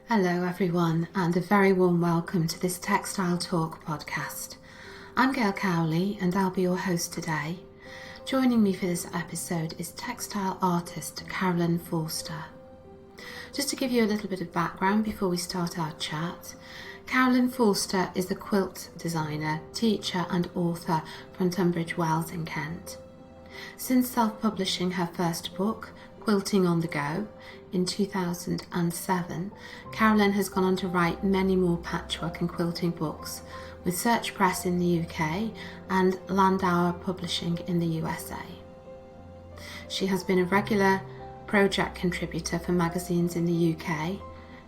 Hello everyone, and a very warm welcome to this Textile Talk podcast. I'm Gail Cowley and I'll be your host today. Joining me for this episode is textile artist Carolyn Forster. Just to give you a little bit of background before we start our chat, Carolyn Forster is a quilt designer, teacher and author from Tunbridge Wells in Kent. Since self-publishing her first book, Quilting on the Go, in 2007, Carolyn has gone on to write many more patchwork and quilting books with Search Press in the UK and Landauer Publishing in the USA. She has been a regular project contributor for magazines in the UK,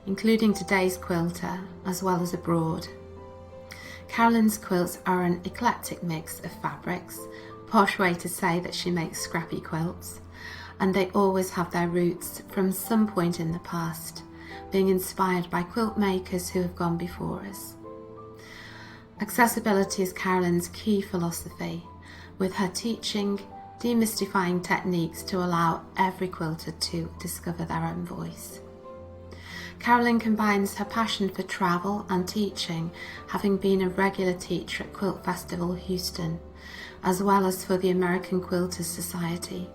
including Today's Quilter, as well as abroad. Carolyn's quilts are an eclectic mix of fabrics, a posh way to say that she makes scrappy quilts, and they always have their roots from some point in the past, being inspired by quilt makers who have gone before us. Accessibility is Carolyn's key philosophy, with her teaching demystifying techniques to allow every quilter to discover their own voice. Carolyn combines her passion for travel and teaching, having been a regular teacher at Quilt Festival Houston, as well as for the American Quilters Society.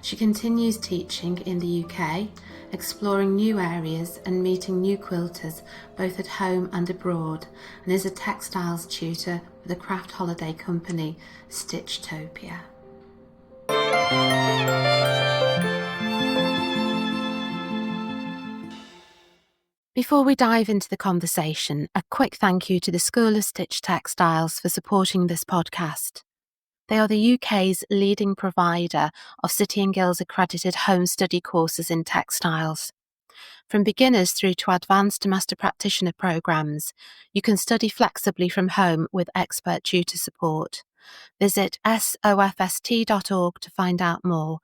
She continues teaching in the UK, exploring new areas and meeting new quilters both at home and abroad, and is a textiles tutor for the craft holiday company Stitchtopia. Before we dive into the conversation, a quick thank you to the School of Stitch Textiles for supporting this podcast. They are the UK's leading provider of City and Guilds accredited home study courses in textiles. From beginners through to advanced master practitioner programmes, you can study flexibly from home with expert tutor support. Visit sofst.org to find out more.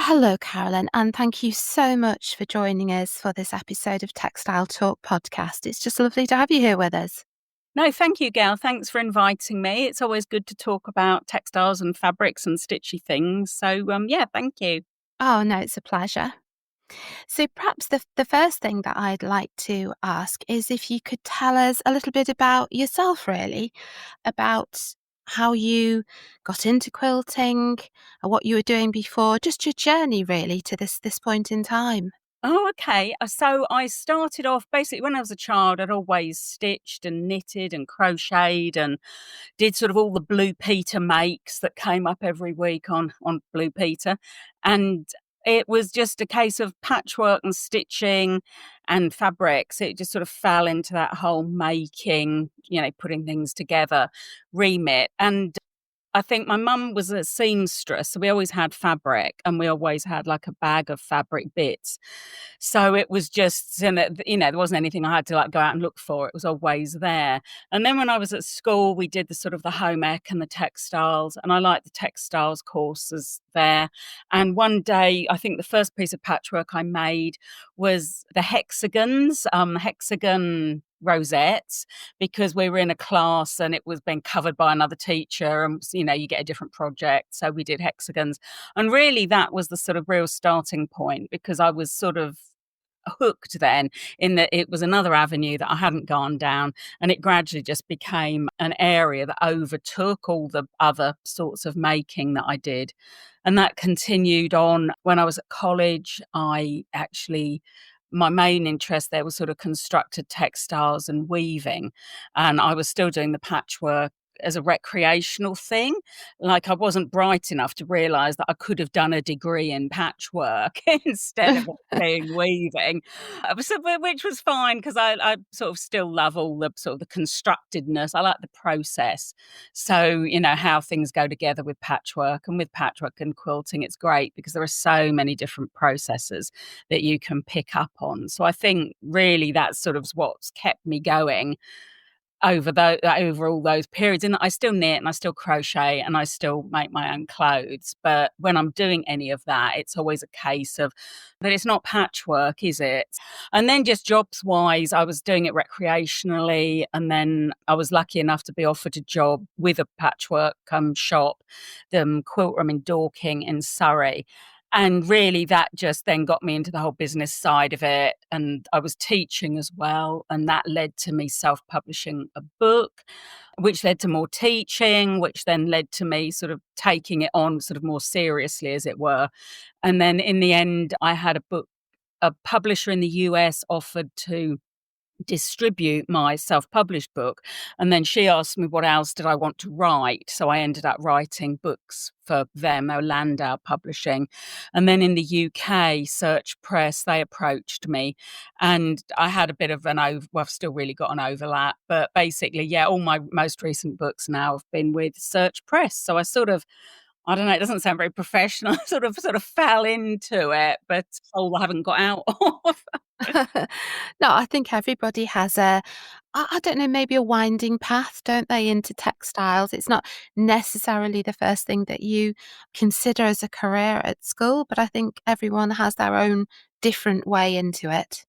Hello, Carolyn, and thank you so much for joining us for this episode of Textile Talk podcast. It's just lovely to have you here with us. No, thank you, Gail. Thanks for inviting me. It's always good to talk about textiles and fabrics and stitchy things. So, thank you. Oh, no, it's a pleasure. So perhaps the first thing that I'd like to ask is if you could tell us a little bit about yourself, really, about how you got into quilting, what you were doing before, just your journey really to this point in time. Oh, okay. So I started off basically when I was a child. I'd always stitched and knitted and crocheted and did sort of all the Blue Peter makes that came up every week on Blue Peter. And it was just a case of patchwork and stitching and fabrics. It just sort of fell into that whole making, putting things together remit. And I think my mum was a seamstress, so we always had fabric and we always had like a bag of fabric bits. So it was just, there wasn't anything I had to like go out and look for. It was always there. And then when I was at school, we did the sort of the home ec and the textiles, and I liked the textiles courses there. And one day, I think the first piece of patchwork I made was the hexagons, hexagon rosettes, because we were in a class and it was being covered by another teacher, and you get a different project, so we did hexagons. And really that was the sort of real starting point, because I was sort of hooked then, in that it was another avenue that I hadn't gone down, and it gradually just became an area that overtook all the other sorts of making that I did. And that continued on when I was at college. My main interest there was sort of constructed textiles and weaving, and I was still doing the patchwork as a recreational thing. Like, I wasn't bright enough to realise that I could have done a degree in patchwork instead of doing weaving, which was fine, because I sort of still love all the sort of the constructedness. I like the process. So, how things go together with patchwork and quilting, it's great because there are so many different processes that you can pick up on. So I think really that's sort of what's kept me going. over all those periods. And I still knit and I still crochet and I still make my own clothes. But when I'm doing any of that, it's always a case of that it's not patchwork, is it? And then just jobs wise, I was doing it recreationally. And then I was lucky enough to be offered a job with a patchwork shop, the quilt room in Dorking in Surrey. And really, that just then got me into the whole business side of it. And I was teaching as well. And that led to me self publishing a book, which led to more teaching, which then led to me sort of taking it on sort of more seriously, as it were. And then in the end, I had a publisher in the US offered to distribute my self-published book, and then she asked me what else did I want to write, so I ended up writing books for them. They were Landau Publishing. And then in the UK, Search Press, they approached me, and I had a bit of well, I've still really got an overlap, but basically, yeah, all my most recent books now have been with Search Press. So I don't know, it doesn't sound very professional. I sort of fell into it, but I haven't got out of. No, I think everybody has I don't know, maybe a winding path, don't they, into textiles? It's not necessarily the first thing that you consider as a career at school, but I think everyone has their own different way into it.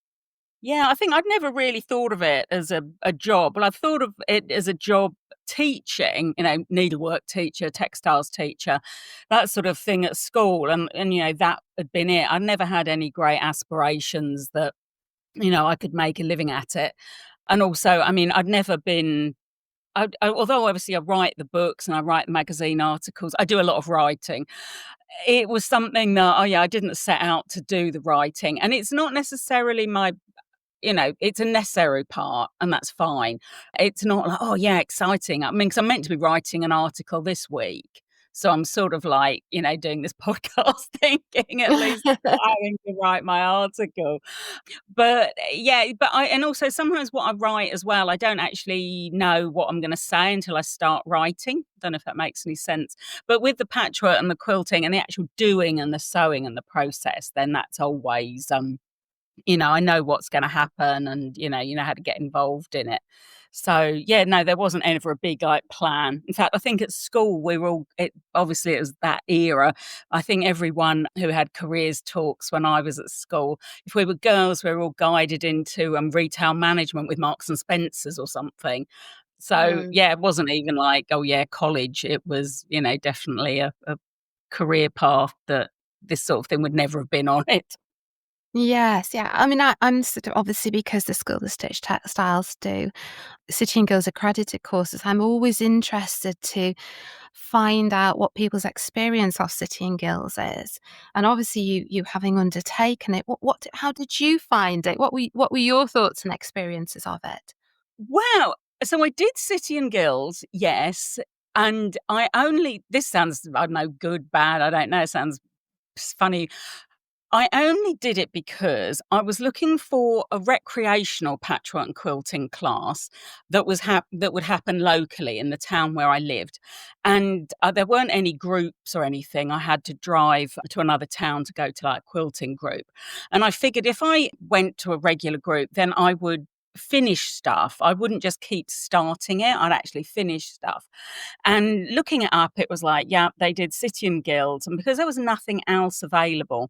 Yeah, I think I'd never really thought of it as a job. Well, I've thought of it as a job teaching, needlework teacher, textiles teacher, that sort of thing at school. And that had been it. I'd never had any great aspirations that, I could make a living at it. And also, I mean, I'd never been, although obviously I write the books and I write the magazine articles, I do a lot of writing. It was something that, I didn't set out to do the writing. And it's not necessarily it's a necessary part, and that's fine. It's not like, oh, yeah, exciting. I mean, because I'm meant to be writing an article this week. So I'm sort of like, doing this podcast thinking at least having to write my article. But yeah, and also sometimes what I write as well, I don't actually know what I'm going to say until I start writing. Don't know if that makes any sense. But with the patchwork and the quilting and the actual doing and the sewing and the process, then that's always, I know what's going to happen, and you know how to get involved in it. So yeah, no, there wasn't ever a big like plan. In fact, I think at school obviously it was that era. I think everyone who had careers talks when I was at school, if we were girls, we were all guided into retail management with Marks and Spencers or something. So Mm. yeah, it wasn't even like, oh yeah, college. It was, definitely a career path that this sort of thing would never have been on it. Yes, yeah. I mean, I'm sort of obviously because the School of Stitch Textiles do City and Guilds accredited courses. I'm always interested to find out what people's experience of City and Guilds is, and obviously you having undertaken it. How did you find it? What were your thoughts and experiences of it? Wow. So I did City and Guilds, yes. And this sounds, I don't know, good, bad, I don't know, it sounds funny. I only did it because I was looking for a recreational patchwork and quilting class that that would happen locally in the town where I lived, and there weren't any groups or anything. I had to drive to another town to go to like a quilting group, and I figured if I went to a regular group, then I would finish stuff. I wouldn't just keep starting it. I'd actually finish stuff. And looking it up, it was like, yeah, they did City and Guilds, and because there was nothing else available,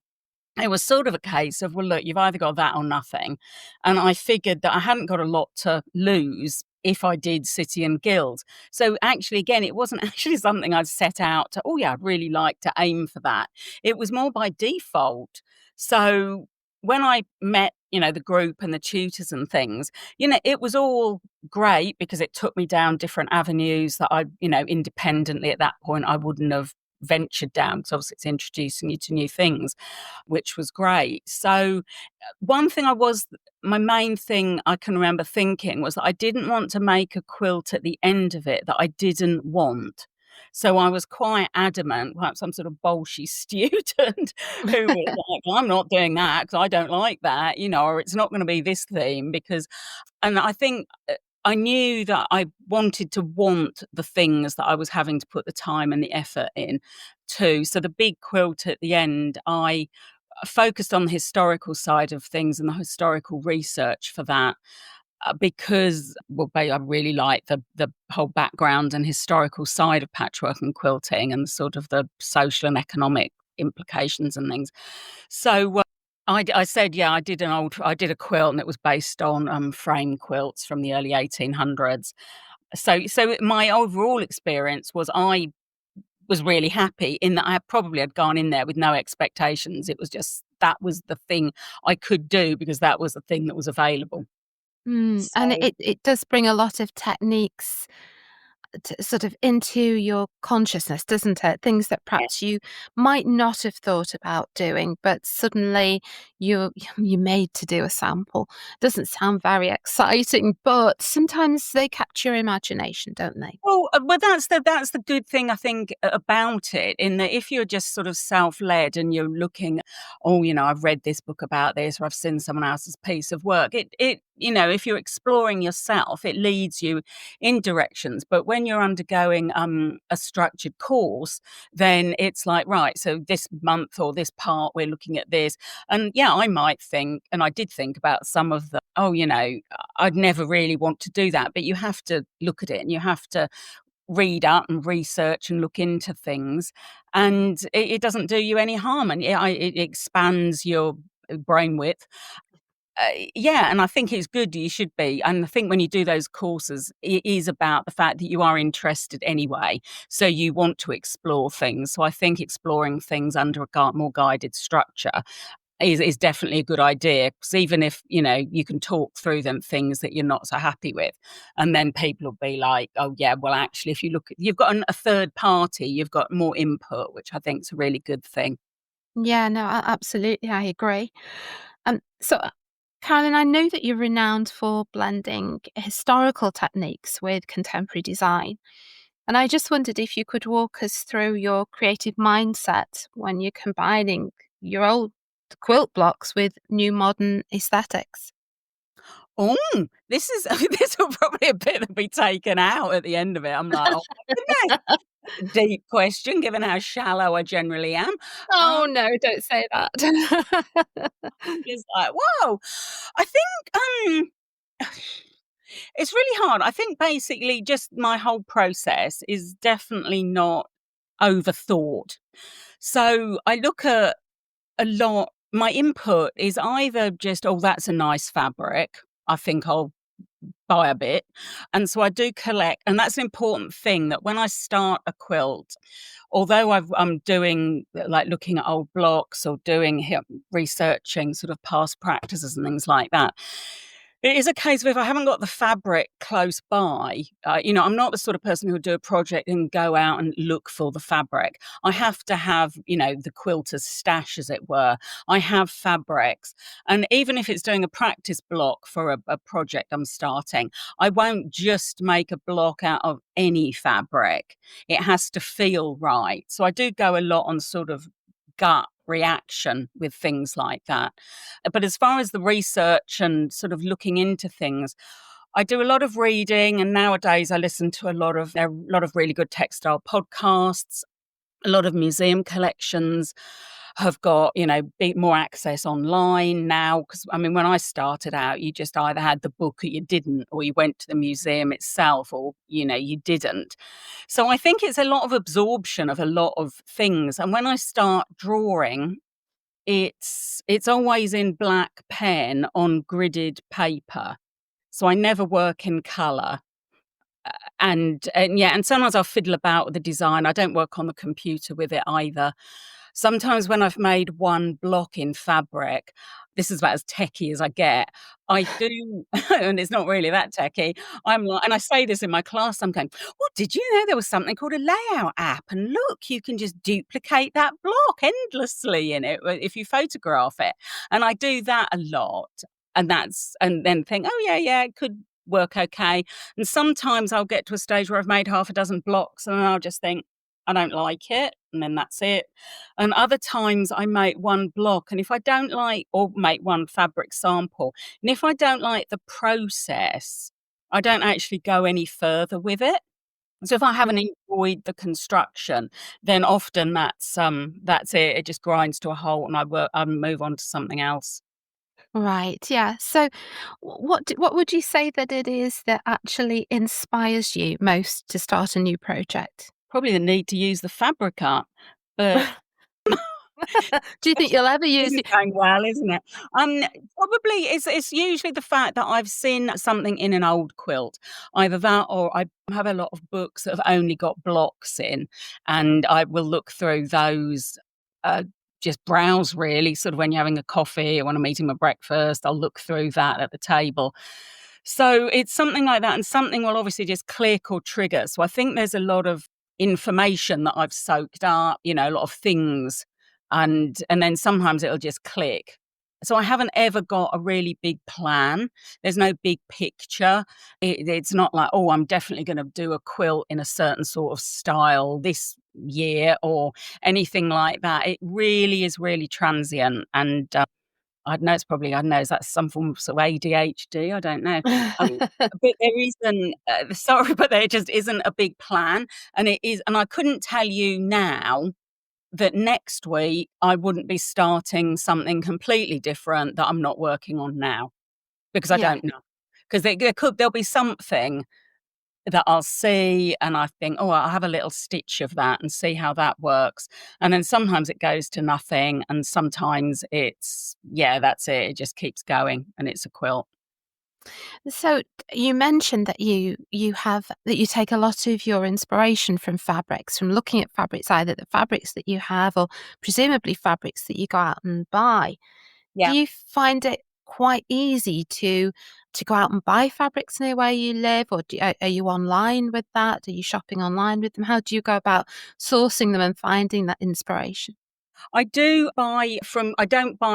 it was sort of a case of, well, look, you've either got that or nothing. And I figured that I hadn't got a lot to lose if I did City and Guilds. So actually, again, it wasn't actually something I'd set out to, oh, yeah, I'd really like to aim for that. It was more by default. So when I met, the group and the tutors and things, it was all great because it took me down different avenues that independently at that point, I wouldn't have ventured down, because obviously it's introducing you to new things, which was great. So my main thing I can remember thinking was that I didn't want to make a quilt at the end of it that I didn't want. So I was quite adamant, perhaps some sort of bolshy student who was like, well, I'm not doing that because I don't like that, or it's not going to be this theme and I think I knew that I wanted to want the things that I was having to put the time and the effort in too. So the big quilt at the end, I focused on the historical side of things and the historical research for that. because I really like the whole background and historical side of patchwork and quilting and sort of the social and economic implications and things. So I said, yeah, I did a quilt and it was based on frame quilts from the early 1800s. So my overall experience was I was really happy in that I probably had gone in there with no expectations. It was just that was the thing I could do because that was the thing that was available. And So it does bring a lot of techniques sort of into your consciousness, doesn't it? Things that yeah. perhaps you might not have thought about doing, but suddenly you're made to do a sample. Doesn't sound very exciting, but sometimes they capture your imagination, don't they? Well, that's the good thing I think about it. In that, if you're just sort of self-led and you're looking, oh, I've read this book about this, or I've seen someone else's piece of work. If you're exploring yourself, it leads you in directions. But when you're undergoing a structured course, then it's like, right, so this month or this part, we're looking at this, and yeah, I might think, and I did think about some of the, I'd never really want to do that, but you have to look at it and you have to read up and research and look into things, and it doesn't do you any harm, and it expands your brain width. Yeah, and I think it's good. You should be, and I think when you do those courses, it is about the fact that you are interested anyway, so you want to explore things. So I think exploring things under a more guided structure is definitely a good idea, because even if you can talk through them things that you're not so happy with, and then people will be like, oh yeah, well actually if you look at, you've got a third party, you've got more input, which I think is a really good thing. Yeah, no, absolutely, I agree. So, Carolyn, I know that you're renowned for blending historical techniques with contemporary design. And I just wondered if you could walk us through your creative mindset when you're combining your old quilt blocks with new modern aesthetics. Oh, this is this will probably a bit that'll be taken out at the end of it. I'm like, oh my goodness, that's a deep question given how shallow I generally am. Oh, um no, don't say that. it's like, whoa, I think it's really hard. I think basically just my whole process is definitely not overthought. So I look at a lot, my input is either just, oh, that's a nice fabric, I think I'll buy a bit. And so I do collect, and that's an important thing, that when I start a quilt, although I'm doing like looking at old blocks or doing researching sort of past practices and things like that, it is a case of if I haven't got the fabric close by, I'm not the sort of person who would do a project and go out and look for the fabric. I have to have, the quilter's stash, as it were. I have fabrics. And even if it's doing a practice block for a project I'm starting, I won't just make a block out of any fabric. It has to feel right. So I do go a lot on sort of gut reaction with things like that. But as far as the research and sort of looking into things, I do a lot of reading, and nowadays I listen to there are a lot of really good textile podcasts. A lot of museum collections have got, more access online now. Because, I mean, when I started out, you just either had the book or you didn't, or you went to the museum itself, or, you didn't. So I think it's a lot of absorption of a lot of things. And when I start drawing, it's always in black pen on gridded paper. So I never work in colour. And yeah, and sometimes I'll fiddle about with the design. I don't work on the computer with it either. Sometimes when I've made one block in fabric, this is about as techie as I get. I do, and it's not really that techie. I'm like, and I say this in my class, I'm going, well, did you know there was something called a layout app? And look, you can just duplicate that block endlessly in it if you photograph it. And I do that a lot. And then think, oh yeah, it could work okay. And sometimes I'll get to a stage where I've made half a dozen blocks and I'll just think, I don't like it. And then that's it. And other times I make one block, and if I don't like, or make one fabric sample, and if I don't like the process, I don't actually go any further with it. So if I haven't enjoyed the construction, then often that's it. It just grinds to a halt, and I move on to something else. Right, yeah. So what would you say that it is that actually inspires you most to start a new project? Probably the need to use the fabric up, but Do you think you'll ever use isn't it? going well, isn't it? Um, Probably it's usually the fact that I've seen something in an old quilt. Either that or I have a lot of books that have only got blocks in, and I will look through those, uh, just browse really, sort of when you're having a coffee or when I'm eating my breakfast, I'll look through that at the table. So it's something like that, and something will obviously just click or trigger. So I think there's a lot of information that I've soaked up, a lot of things, and then sometimes it'll just click. So I haven't ever got a really big plan. There's no big picture. It's not like, oh, I'm definitely going to do a quilt in a certain sort of style this year or anything like that. It really is really transient, and I don't know, is that some form of sort of ADHD? I don't know. Um, but there isn't, sorry, but there just isn't a big plan. And I couldn't tell you now that next week I wouldn't be starting something completely different that I'm not working on now, because I Yeah. don't know. Because there'll be something that I'll see and I think, "Oh, I'll have a little stitch of that and see how that works." And then sometimes it goes to nothing, and sometimes it's, yeah, that's it. It just keeps going and it's a quilt. So you mentioned that you take a lot of your inspiration from fabrics, from looking at fabrics, either the fabrics that you have or presumably fabrics that you go out and buy. Do Yeah. you find it quite easy to go out and buy fabrics near where you live, or are you online with that? Are you shopping online with them? How do you go about sourcing them and finding that inspiration? I don't buy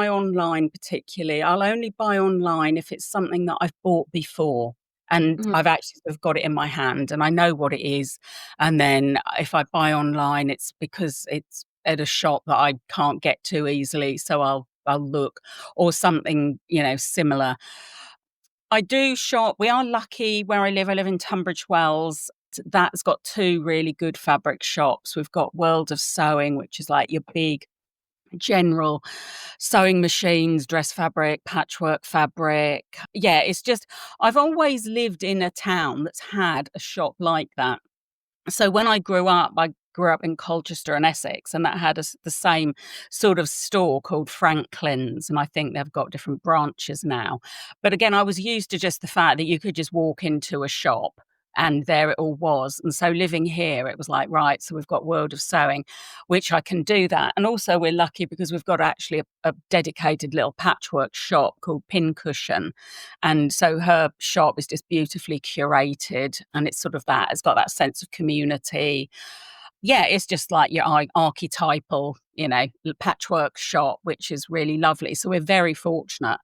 online particularly. I'll only buy online if it's something that I've bought before and Mhm. I've actually sort of got it in my hand and I know what it is. And then if I buy online, it's because it's at a shop that I can't get to easily. So I'll look, or something, similar. I do shop. We are lucky where I live. I live in Tunbridge Wells. That's got two really good fabric shops. We've got World of Sewing, which is like your big general sewing machines, dress fabric, patchwork fabric. Yeah, it's just, I've always lived in a town that's had a shop like that. So when I grew up in Colchester and Essex, and that had the same sort of store called Franklin's, and I think they've got different branches now. But again, I was used to just the fact that you could just walk into a shop and there it all was. And so living here, it was like, right, so we've got World of Sewing, which I can do that. And also we're lucky because we've got actually a dedicated little patchwork shop called Pincushion, and so her shop is just beautifully curated and it's sort of that, it's got that sense of community. Yeah, it's just like your archetypal, patchwork shop, which is really lovely. So we're very fortunate.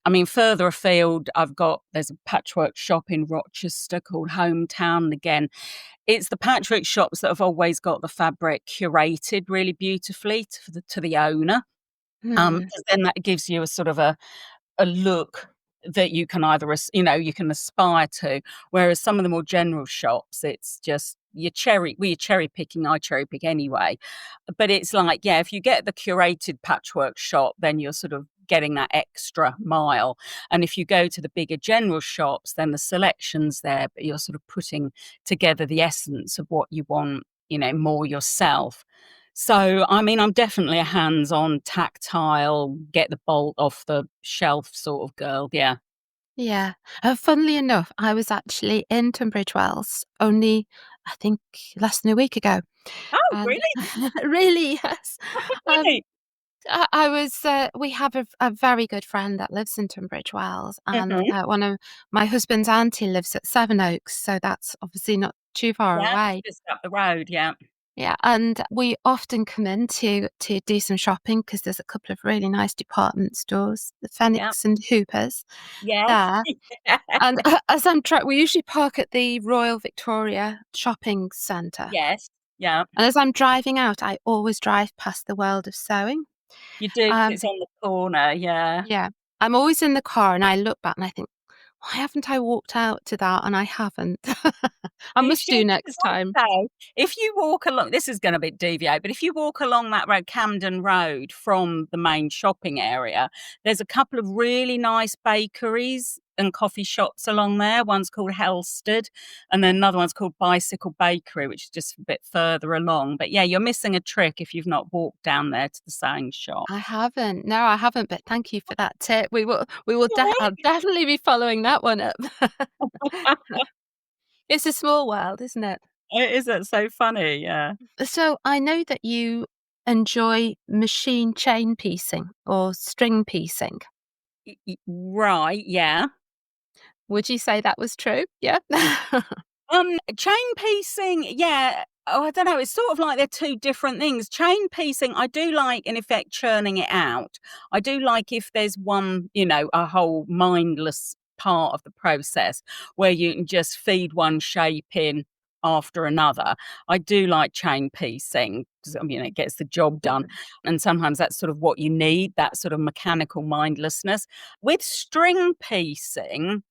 I mean, further afield, there's a patchwork shop in Rochester called Hometown. And again, it's the patchwork shops that have always got the fabric curated really beautifully to the owner. Hmm. 'Cause then that gives you a sort of a look that you can either you can aspire to, whereas some of the more general shops, it's just you're cherry picking. I cherry pick anyway, but it's like, yeah, if you get the curated patchwork shop, then you're sort of getting that extra mile, and if you go to the bigger general shops, then the selection's there, but you're sort of putting together the essence of what you want, more yourself. So, I mean, I'm definitely a hands-on, tactile, get the bolt off the shelf sort of girl, yeah. Yeah. Funnily enough, I was actually in Tunbridge Wells only, I think, less than a week ago. Oh, And really? really, yes. Um, Funny. I was, we have a very good friend that lives in Tunbridge Wells, and Mhm. one of my husband's auntie lives at Sevenoaks, so that's obviously not too far Yeah, away. just up the road, yeah. Yeah, and we often come in to do some shopping because there's a couple of really nice department stores, the Yeah. Phoenix and Hoopers Yes. there. And as we usually park at the Royal Victoria Shopping Centre. Yes. Yeah. And as I'm driving out, I always drive past the World of Sewing. You do 'cause Um, it's on the corner, yeah. yeah, I'm always in the car and I look back and I think, I walked out to that, and I haven't. I You must should, do next because time. also, if you walk along, this is going to be deviate, but if you walk along that road, Camden Road, from the main shopping area, there's a couple of really nice bakeries and coffee shops along there. One's called Helsted, and then another one's called Bicycle Bakery, which is just a bit further along. But yeah, you're missing a trick if you've not walked down there to the sewing shop. I haven't. No, I haven't. But thank you for that tip. I'll All definitely be following that one up. right. It's a small world, isn't it? Isn't it so funny? Yeah. So I know that you enjoy machine chain piecing or string piecing. Right, yeah. Would you say that was true? Yeah. Chain piecing, yeah. Oh, I don't know. It's sort of like they're two different things. Chain piecing, I do like, in effect, churning it out. I do like if there's one, a whole mindless part of the process where you can just feed one shape in after another. I do like chain piecing because, it gets the job done. And sometimes that's sort of what you need, that sort of mechanical mindlessness. With string piecing,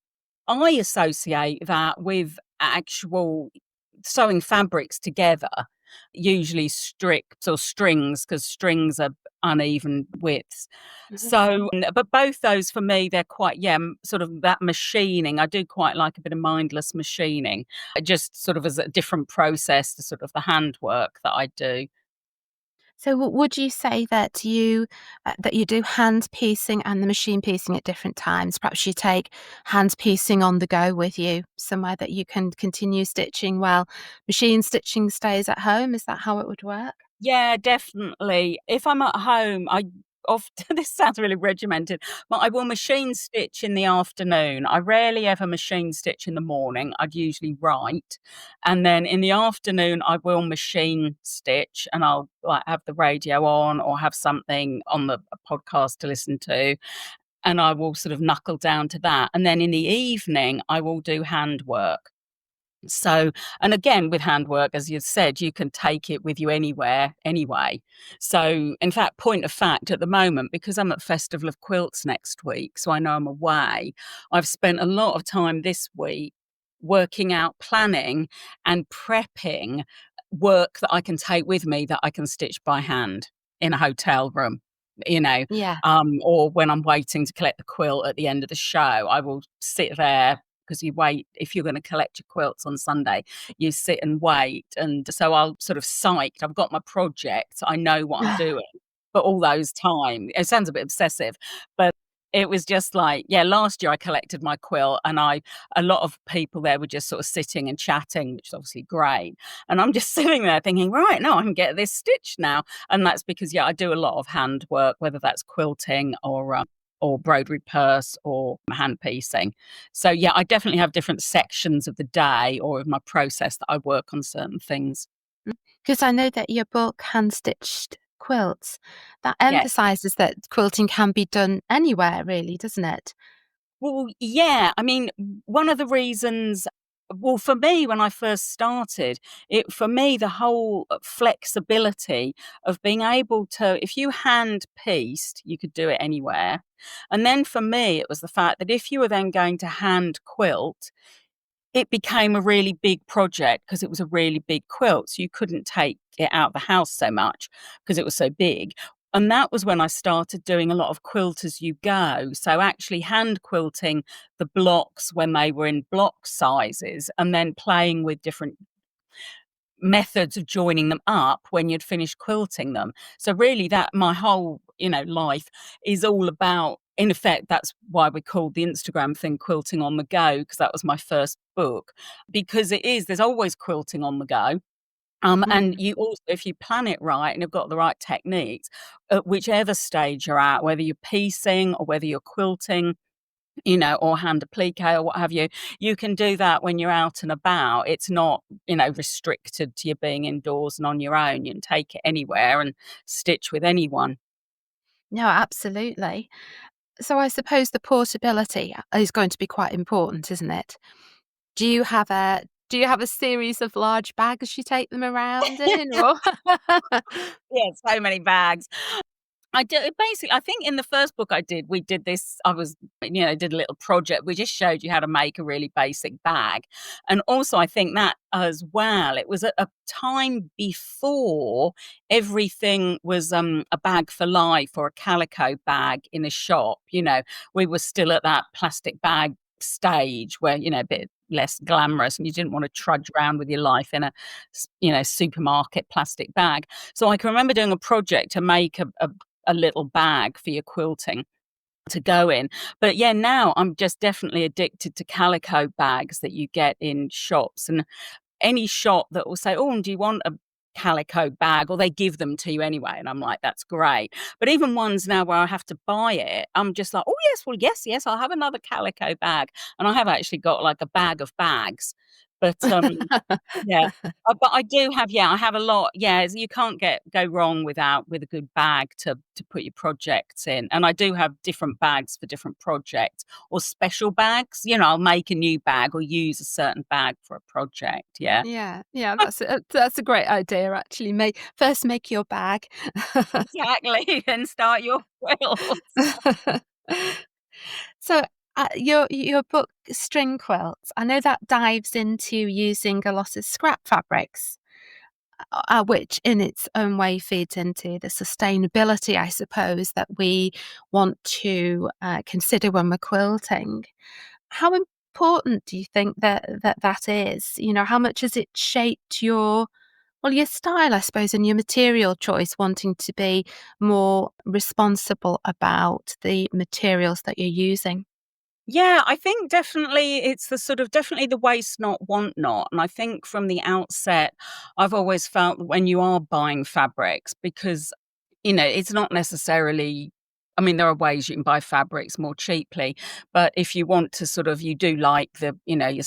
I associate that with actual sewing fabrics together, usually strips or strings, because strings are uneven widths. Mhm. So, but both those for me, they're quite, sort of that machining. I do quite like a bit of mindless machining, just sort of as a different process to sort of the handwork that I do. So would you say that you do hand piecing and the machine piecing at different times? Perhaps you take hand piecing on the go with you somewhere that you can continue stitching while machine stitching stays at home. Is that how it would work? Yeah, definitely. If I'm at home, I often this sounds really regimented, but I will machine stitch in the afternoon. I rarely ever machine stitch in the morning. I'd usually write. And then in the afternoon I will machine stitch, and I'll like have the radio on or have something on the podcast to listen to, and I will sort of knuckle down to that. And then in the evening I will do handwork. So, and again, with handwork, as you said, you can take it with you anywhere, anyway. So, in fact, point of fact, at the moment, because I'm at Festival of Quilts next week, so I know I'm away, I've spent a lot of time this week working out planning and prepping work that I can take with me that I can stitch by hand in a hotel room. Yeah. Or when I'm waiting to collect the quilt at the end of the show, I will sit there, because you wait. If you're going to collect your quilts on Sunday, you sit and wait. And so I'll sort of psyched. I've got my project. I know what I'm doing. But all those time, it sounds a bit obsessive, but it was just like, yeah, last year I collected my quilt, and a lot of people there were just sort of sitting and chatting, which is obviously great. And I'm just sitting there thinking, right, no, I can get this stitched now. And that's because, yeah, I do a lot of handwork, whether that's quilting or broderie purse or hand piecing. So yeah, I definitely have different sections of the day or of my process that I work on certain things. Because I know that your book, Hand Stitched Quilts, that Yes. emphasises that quilting can be done anywhere, really, doesn't it? Well, yeah. I mean, one of the reasons, well, for me, when I first started, for me, the whole flexibility of being able to, if you hand pieced, you could do it anywhere. And then for me, it was the fact that if you were then going to hand quilt, it became a really big project because it was a really big quilt. So you couldn't take it out of the house so much because it was so big. And that was when I started doing a lot of quilt as you go. So actually hand quilting the blocks when they were in block sizes, and then playing with different methods of joining them up when you'd finished quilting them. So really that my whole, life is all about, in effect, that's why we called the Instagram thing Quilting on the Go, because that was my first book. Because there's always quilting on the go. And Mm. you also, if you plan it right and have got the right techniques, at whichever stage you're at, whether you're piecing or whether you're quilting, or hand applique or what have you, you can do that when you're out and about. It's not, restricted to you being indoors and on your own. You can take it anywhere and stitch with anyone. No, absolutely. So I suppose the portability is going to be quite important, isn't it? Do you have a series of large bags you take them around in, or? Yeah, so many bags. I do basically. I think in the first book we did this. I was, did a little project. We just showed you how to make a really basic bag, and also I think that as well. It was a time before everything was a bag for life or a calico bag in a shop. We were still at that plastic bag stage where a bit less glamorous, and you didn't want to trudge around with your life in a supermarket plastic bag. So I can remember doing a project to make a little bag for your quilting to go in. But yeah, now I'm just definitely addicted to calico bags that you get in shops, and any shop that will say, "Oh, and do you want a calico bag?" Or they give them to you anyway, and I'm like, that's great. But even ones now where I have to buy it, I'm just like, oh yes, well yes, I'll have another calico bag. And I have actually got like a bag of bags. But yeah. But I do have, I have a lot. Yeah, you can't go wrong with a good bag to put your projects in. And I do have different bags for different projects, or special bags. I'll make a new bag or use a certain bag for a project. Yeah. Yeah, that's a great idea, actually. First make your bag. Exactly, and start your quilt. So, your book, String Quilts, I know that dives into using a lot of scrap fabrics, which in its own way feeds into the sustainability, I suppose, that we want to consider when we're quilting. How important do you think that is? How much has it shaped your style, I suppose, and your material choice, wanting to be more responsible about the materials that you're using? Yeah, I think definitely it's definitely the waste not, want not. And I think from the outset, I've always felt that when you are buying fabrics, because, it's not necessarily, I mean, there are ways you can buy fabrics more cheaply, but if you want to you do like you're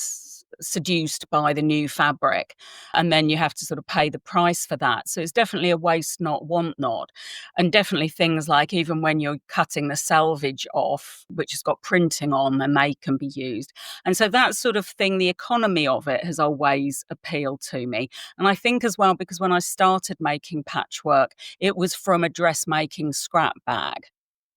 seduced by the new fabric, and then you have to pay the price for that. So it's definitely a waste not, want not. And definitely things like, even when you're cutting the selvage off, which has got printing on, then they can be used. And so that sort of thing, the economy of it has always appealed to me. And I think as well, because when I started making patchwork, it was from a dressmaking scrap bag.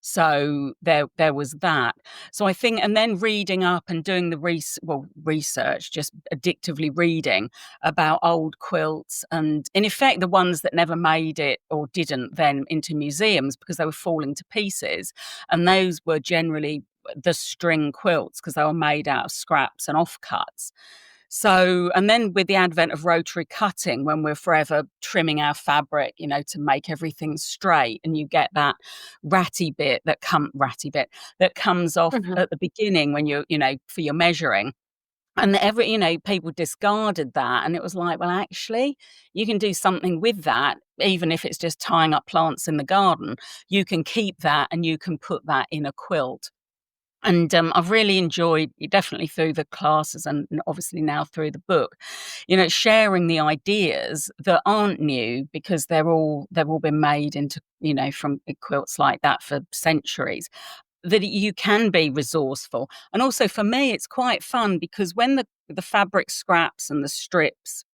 So there was that. So I think, and then reading up and doing the research, just addictively reading about old quilts, and in effect the ones that never made it or didn't then into museums because they were falling to pieces, and those were generally the string quilts because they were made out of scraps and offcuts. So, and then with the advent of rotary cutting, when we're forever trimming our fabric, to make everything straight, and you get that ratty bit that comes off Mhm. at the beginning when you're, for your measuring. And people discarded that. And it was like, well, actually, you can do something with that, even if it's just tying up plants in the garden. You can keep that and you can put that in a quilt. And I've really enjoyed, definitely through the classes and obviously now through the book, sharing the ideas that aren't new, because they've all been made into, from quilts like that for centuries, that you can be resourceful. And also for me, it's quite fun because when the fabric scraps and the strips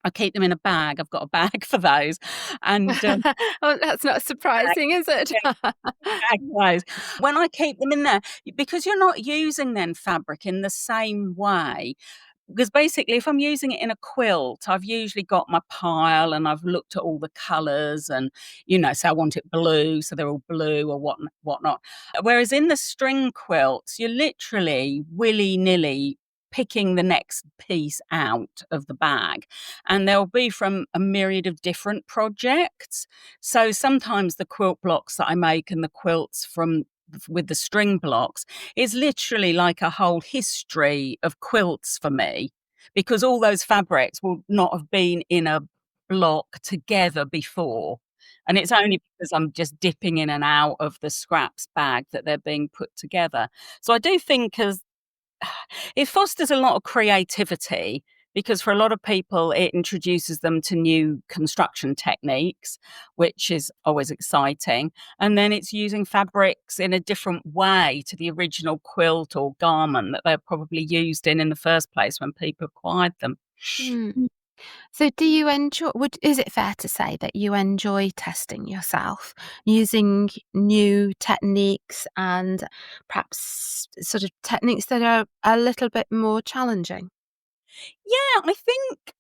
I keep them in a bag. I've got a bag for those. And Oh, that's not surprising, is it? Likewise. When I keep them in there, because you're not using then fabric in the same way. Because basically, if I'm using it in a quilt, I've usually got my pile and I've looked at all the colours, and, so I want it blue, so they're all blue or whatnot. Whereas in the string quilts, you're literally willy-nilly picking the next piece out of the bag, and they'll be from a myriad of different projects. So sometimes the quilt blocks that I make and the quilts with the string blocks is literally like a whole history of quilts for me, because all those fabrics will not have been in a block together before. And it's only because I'm just dipping in and out of the scraps bag that they're being put together. So I do think it fosters a lot of creativity, because for a lot of people it introduces them to new construction techniques, which is always exciting. And then it's using fabrics in a different way to the original quilt or garment that they're probably used in the first place when people acquired them. Mm. So do you enjoy, is it fair to say that you enjoy testing yourself, using new techniques and perhaps sort of techniques that are a little bit more challenging? Yeah, I think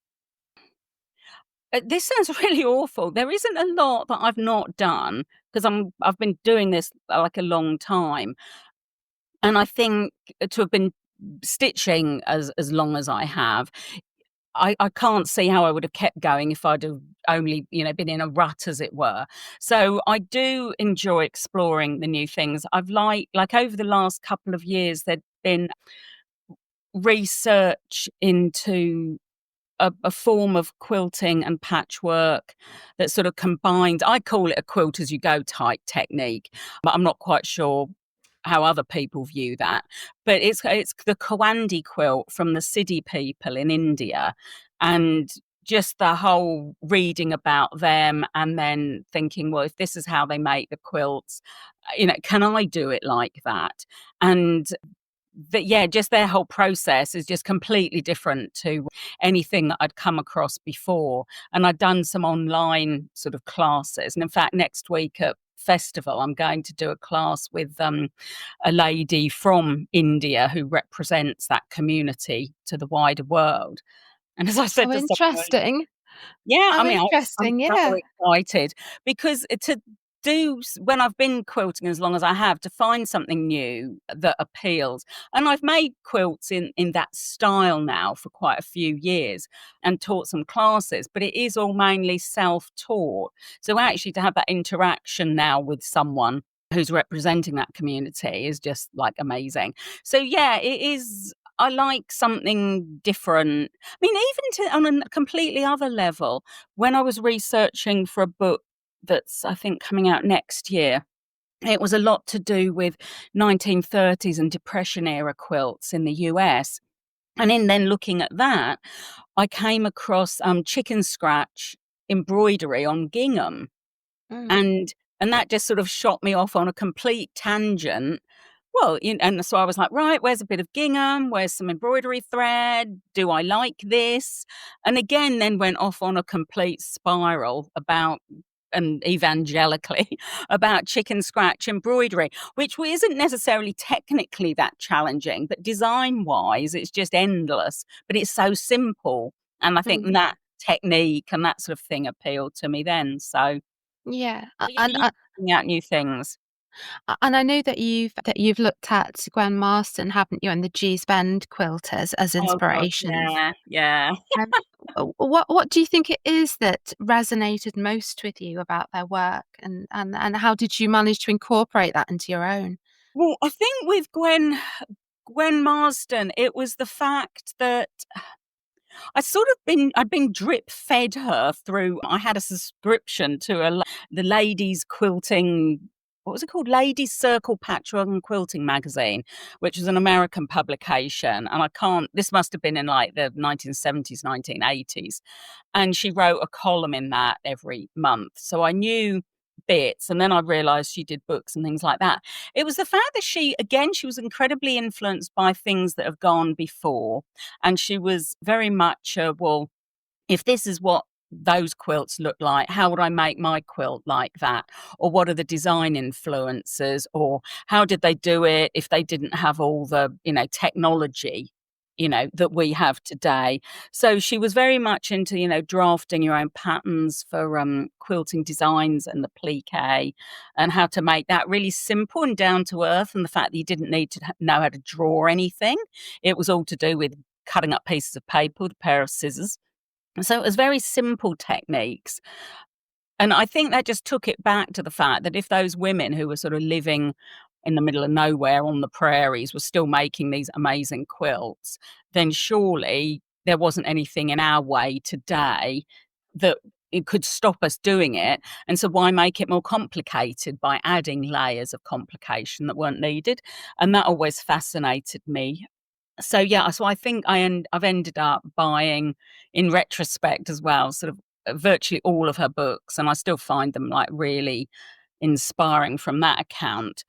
this sounds really awful. There isn't a lot that I've not done because I've been doing this like a long time, and I think to have been stitching as long as I have, I can't see how I would have kept going if I'd have only, been in a rut, as it were. So I do enjoy exploring the new things. I've like over the last couple of years, there'd been research into a form of quilting and patchwork that sort of combined, I call it a quilt as you go type technique, but I'm not quite sure how other people view that. But it's the Kawandi quilt from the Siddhi people in India, and just the whole reading about them and then thinking, well, if this is how they make the quilts, can I do it like that? And that, yeah, just their whole process is just completely different to anything that I'd come across before. And I'd done some online sort of classes. And in fact, next week at festival, I'm going to do a class with a lady from India who represents that community to the wider world. And as I said Oh, to someone, interesting. yeah, I How mean, I'm interesting, so yeah. excited because to when I've been quilting as long as I have, to find something new that appeals. And I've made quilts in that style now for quite a few years and taught some classes, but it is all mainly self-taught. So actually to have that interaction now with someone who's representing that community is just like amazing. So yeah, it is. I like something different. I mean, even on a completely other level, when I was researching for a book that's, I think, coming out next year, it was a lot to do with 1930s and Depression era quilts in the US. And in then looking at that, I came across chicken scratch embroidery on gingham. Mm. And that just sort of shot me off on a complete tangent. Well, and so I was like, right, where's a bit of gingham? Where's some embroidery thread? Do I like this? And again, then went off on a complete spiral about, and evangelically, about chicken scratch embroidery, which isn't necessarily technically that challenging, but design wise, it's just endless. But it's so simple. And I think Mm. that technique and that sort of thing appealed to me then. So, Yeah, yeah, are you trying out new things? and I know that you've looked at Gwen Marston, haven't you, and the Gee's Bend quilters as Oh god, inspirations. yeah, yeah. Um, what do you think it is that resonated most with you about their work, and how did you manage to incorporate that into your own? Well, I think with Gwen Marsden, it was the fact that I'd been drip fed her through. I had a subscription to the ladies quilting. What was it called? Ladies Circle Patchwork and Quilting magazine, which was an American publication. And I can't, this must have been in like the 1970s, 1980s. And she wrote a column in that every month. So I knew bits. And then I realized she did books and things like that. It was the fact that she was incredibly influenced by things that have gone before. And she was very much, well, if this is what those quilts look like, how would I make my quilt like that? Or what are the design influences? Or how did they do it if they didn't have all the, technology, that we have today? So she was very much into, drafting your own patterns for quilting designs and the plique and how to make that really simple and down to earth. And the fact that you didn't need to know how to draw anything. It was all to do with cutting up pieces of paper with a pair of scissors. So it was very simple techniques. And I think that just took it back to the fact that if those women who were sort of living in the middle of nowhere on the prairies were still making these amazing quilts, then surely there wasn't anything in our way today that it could stop us doing it. And so why make it more complicated by adding layers of complication that weren't needed? And that always fascinated me. So yeah, so I think I've ended up buying, in retrospect as well, sort of virtually all of her books, and I still find them like really inspiring from that account.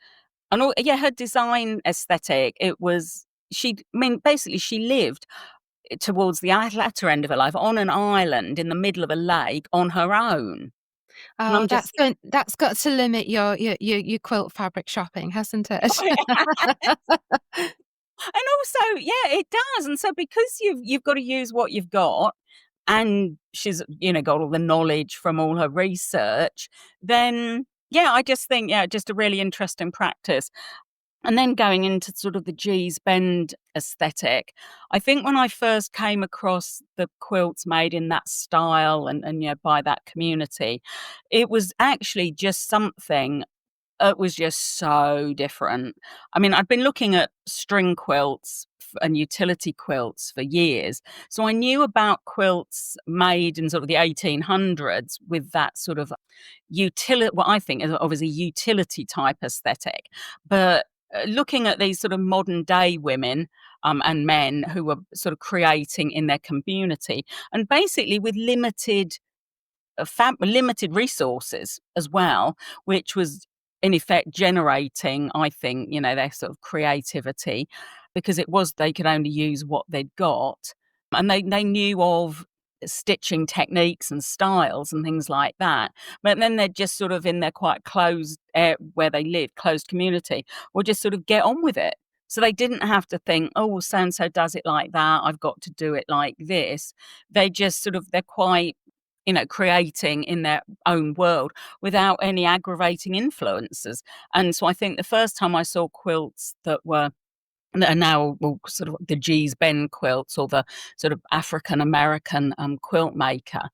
And yeah, her design aesthetic, it was, I mean, basically she lived towards the latter end of her life on an island in the middle of a lake on her own. And Oh, I'm just that's got to limit your quilt fabric shopping, hasn't it? and also, yeah, it does. And so because you've got to use what you've got, and she's, got all the knowledge from all her research, then yeah, I just think, yeah, just a really interesting practice. And then going into sort of the G's Bend aesthetic, I think when I first came across the quilts made in that style and by that community, it was actually just something. It was just so different. I mean, I'd been looking at string quilts and utility quilts for years. So I knew about quilts made in sort of the 1800s with that sort of what I think is obviously utility type aesthetic. But looking at these sort of modern day women and men who were sort of creating in their community and basically with limited resources as well, which was in effect generating, I think, their sort of creativity, because they could only use what they'd got. And they knew of stitching techniques and styles and things like that. But then they'd just sort of in their quite closed where they lived, closed community, or just sort of get on with it. So they didn't have to think, oh, well, so-and-so does it like that, I've got to do it like this. They just they're quite creating in their own world without any aggravating influences. And so I think the first time I saw quilts that are now sort of the G's Bend quilts or the sort of African American quilt maker,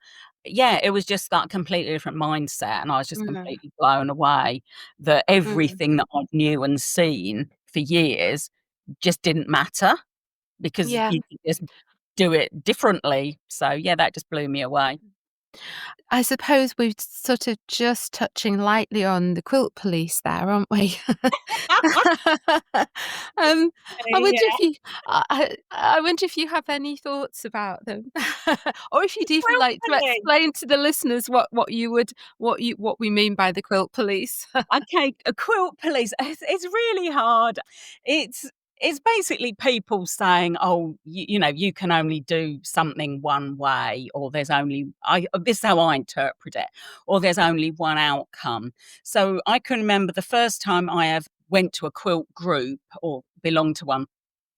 yeah, it was just that completely different mindset. And I was just Mm, completely blown away that mm, everything that I knew and seen for years just didn't matter because yeah. you could just do it differently. So yeah, that just blew me away. I suppose we're sort of just touching lightly on the quilt police there, aren't we? Um, I wonder Yeah. if you I wonder if you have any thoughts about them, or if you'd even Quilt like to police. explain to the listeners what we mean by the quilt police. Okay, a quilt police. It's really hard. It's it's basically people saying, "Oh, you can only do something one way," or "There's only I." This is how I interpret it, or "There's only one outcome." So I can remember the first time I have went to a quilt group or belonged to one,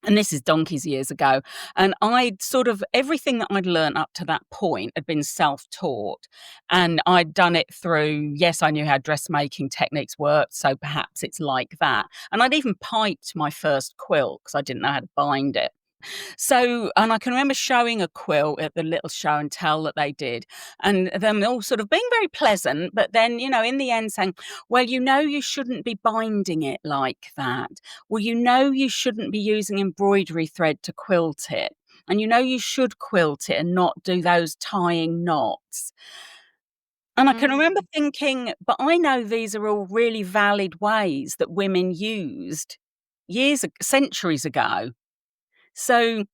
and this is donkeys years ago, and I'd sort of everything that I'd learned up to that point had been self-taught, and I'd done it through, yes, I knew how dressmaking techniques worked, so perhaps it's like that, and I'd even piped my first quilt because I didn't know how to bind it. So, and I can remember showing a quilt at the little show and tell that they did, and them all sort of being very pleasant, but then, in the end saying, well, you shouldn't be binding it like that. Well, you shouldn't be using embroidery thread to quilt it. And you should quilt it and not do those tying knots. And I can remember Mm, thinking, but I know these are all really valid ways that women used centuries ago. So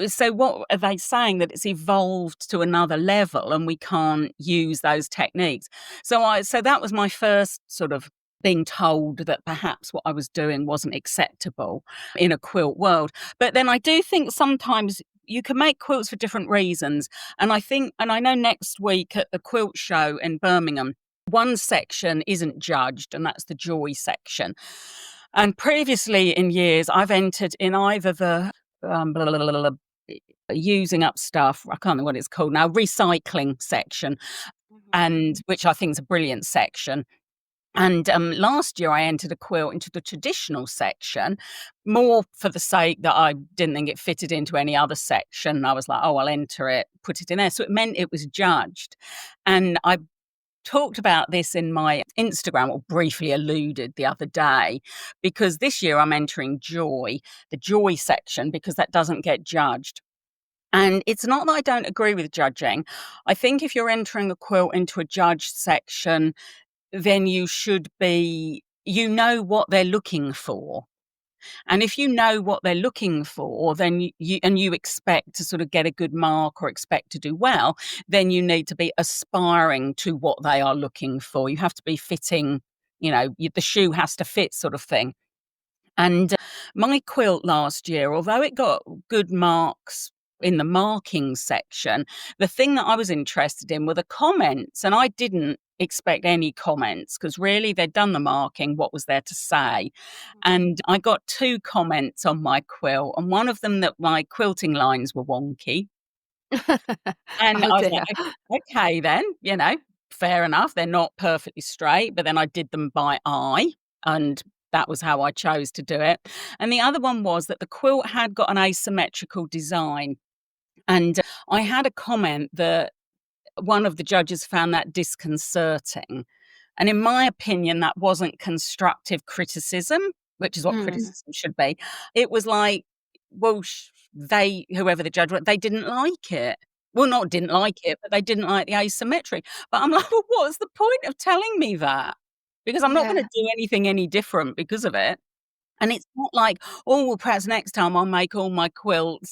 so what are they saying? That it's evolved to another level and we can't use those techniques? So that was my first sort of being told that perhaps what I was doing wasn't acceptable in a quilt world. But then I do think sometimes you can make quilts for different reasons. And I know next week at the quilt show in Birmingham, one section isn't judged, and that's the joy section. And previously in years, I've entered in either the blah, blah, blah, blah, using up stuff. I can't think what it's called now. Recycling section, mhm, and which I think is a brilliant section. And last year, I entered a quilt into the traditional section, more for the sake that I didn't think it fitted into any other section. I was like, oh, I'll enter it, put it in there. So it meant it was judged, and I talked about this in my Instagram or briefly alluded the other day, because this year I'm entering the joy section, because that doesn't get judged. And it's not that I don't agree with judging. I think if you're entering a quilt into a judged section, then you know what they're looking for. And if you know what they're looking for, then you expect to sort of get a good mark or expect to do well, then you need to be aspiring to what they are looking for. You have to be fitting, the shoe has to fit, sort of thing. And my quilt last year, although it got good marks in the marking section, the thing that I was interested in were the comments, and I didn't expect any comments because really they'd done the marking, what was there to say? And I got 2 comments on my quilt, and one of them that my quilting lines were wonky. And Oh I was dear. like, okay then, fair enough. They're not perfectly straight, but then I did them by eye, and that was how I chose to do it. And the other one was that the quilt had got an asymmetrical design. And I had a comment that one of the judges found that disconcerting. And in my opinion, that wasn't constructive criticism, which is what Mm, criticism should be. It was like, well, whoever the judge was, they didn't like it. Well, not didn't like it, but they didn't like the asymmetry. But I'm like, well, what's the point of telling me that? Because I'm not going yeah. to do anything any different because of it. And it's not like, oh, well, perhaps next time I'll make all my quilts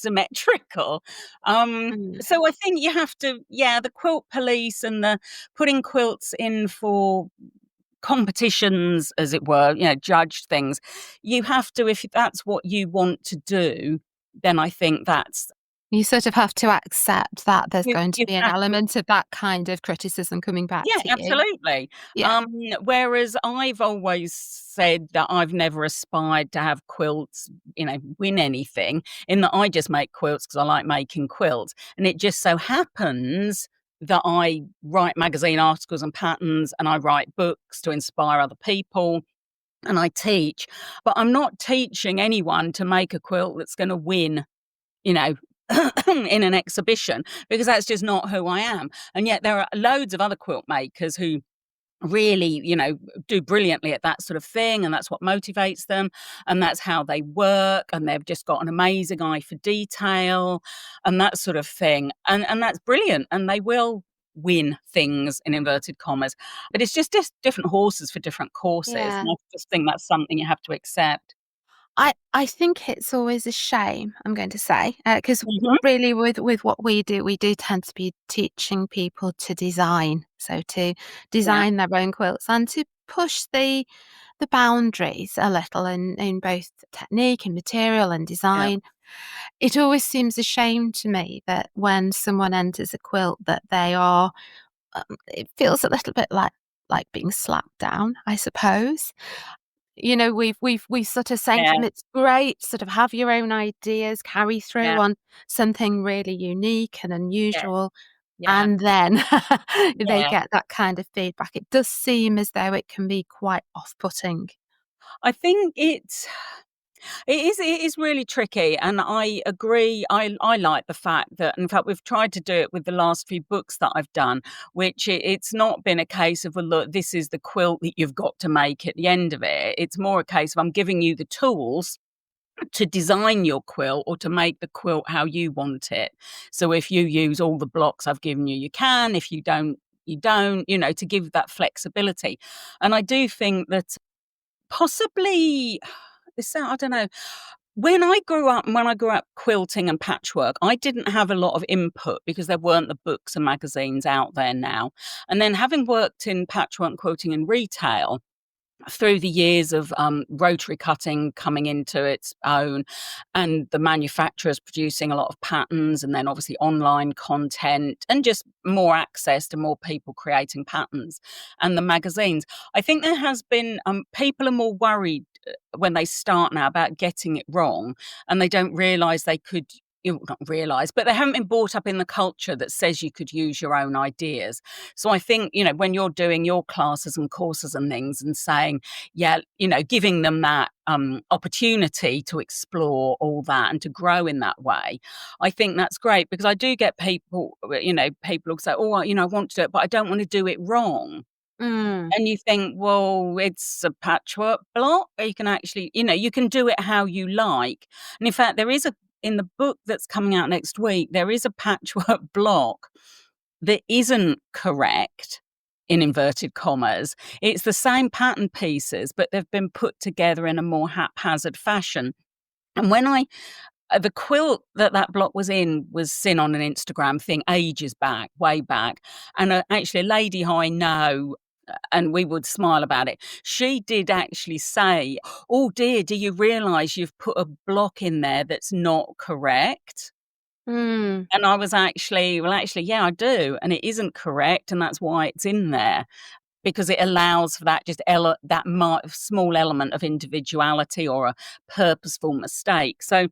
symmetrical. Mm. So I think you have to, the quilt police and the putting quilts in for competitions, as it were, judged things. You have to, if that's what you want to do, then I think that's You sort of have to accept that there's you, going to you be an have to. element of that kind of criticism coming back Yeah, to you. absolutely. Yeah. Whereas I've always said that I've never aspired to have quilts, win anything, in that I just make quilts because I like making quilts. And it just so happens that I write magazine articles and patterns, and I write books to inspire other people, and I teach. But I'm not teaching anyone to make a quilt that's going to win, you know, in an exhibition, because that's just not who I am. And yet there are loads of other quilt makers who really, do brilliantly at that sort of thing, and that's what motivates them, and that's how they work, and they've just got an amazing eye for detail and that sort of thing. And that's brilliant, and they will win things in inverted commas. But it's just different horses for different courses. Yeah. And I just think that's something you have to accept. I think it's always a shame, I'm going to say, because Mhm. really with what we do tend to be teaching people to design. So to Yeah, design their own quilts and to push the boundaries a little in both technique and material and yeah, design. It always seems a shame to me that when someone enters a quilt that they are, it feels a little bit like being slapped down, I suppose. We sort of saying to yeah, them, "It's great, sort of have your own ideas, carry through yeah, on something really unique and yeah, unusual," yeah, and then they yeah. get that kind of feedback. It does seem as though it can be quite off-putting. I think it is really tricky, and I agree. I like the fact that, in fact, we've tried to do it with the last few books that I've done, which it's not been a case of, well, look, this is the quilt that you've got to make at the end of it. It's more a case of I'm giving you the tools to design your quilt or to make the quilt how you want it. So if you use all the blocks I've given you, you can. If you don't, you don't, to give that flexibility. And I do think that possibly I don't know. When I grew up quilting and patchwork, I didn't have a lot of input because there weren't the books and magazines out there now. And then having worked in patchwork and quilting in retail, through the years of rotary cutting coming into its own, and the manufacturers producing a lot of patterns, and then obviously online content and just more access to more people creating patterns, and the magazines, I think there has been people are more worried when they start now about getting it wrong, and they don't realize they could, not realize, but they haven't been brought up in the culture that says you could use your own ideas. So I think, when you're doing your classes and courses and things and saying, giving them that opportunity to explore all that and to grow in that way, I think that's great, because I do get people, people who say, oh, I want to do it, but I don't want to do it wrong. Mm. And you think, well, it's a patchwork block. You can actually, you can do it how you like. And in fact, in the book that's coming out next week, there is a patchwork block that isn't correct, in inverted commas. It's the same pattern pieces, but they've been put together in a more haphazard fashion. And the quilt that block was in was seen on an Instagram thing ages back, way back. And actually, a lady who I know, and we would smile about it, she did actually say, oh dear, do you realise you've put a block in there that's not correct? Mm. And I was actually, well, actually, yeah, I do. And it isn't correct. And that's why it's in there, because it allows for that small element of individuality or a purposeful mistake. So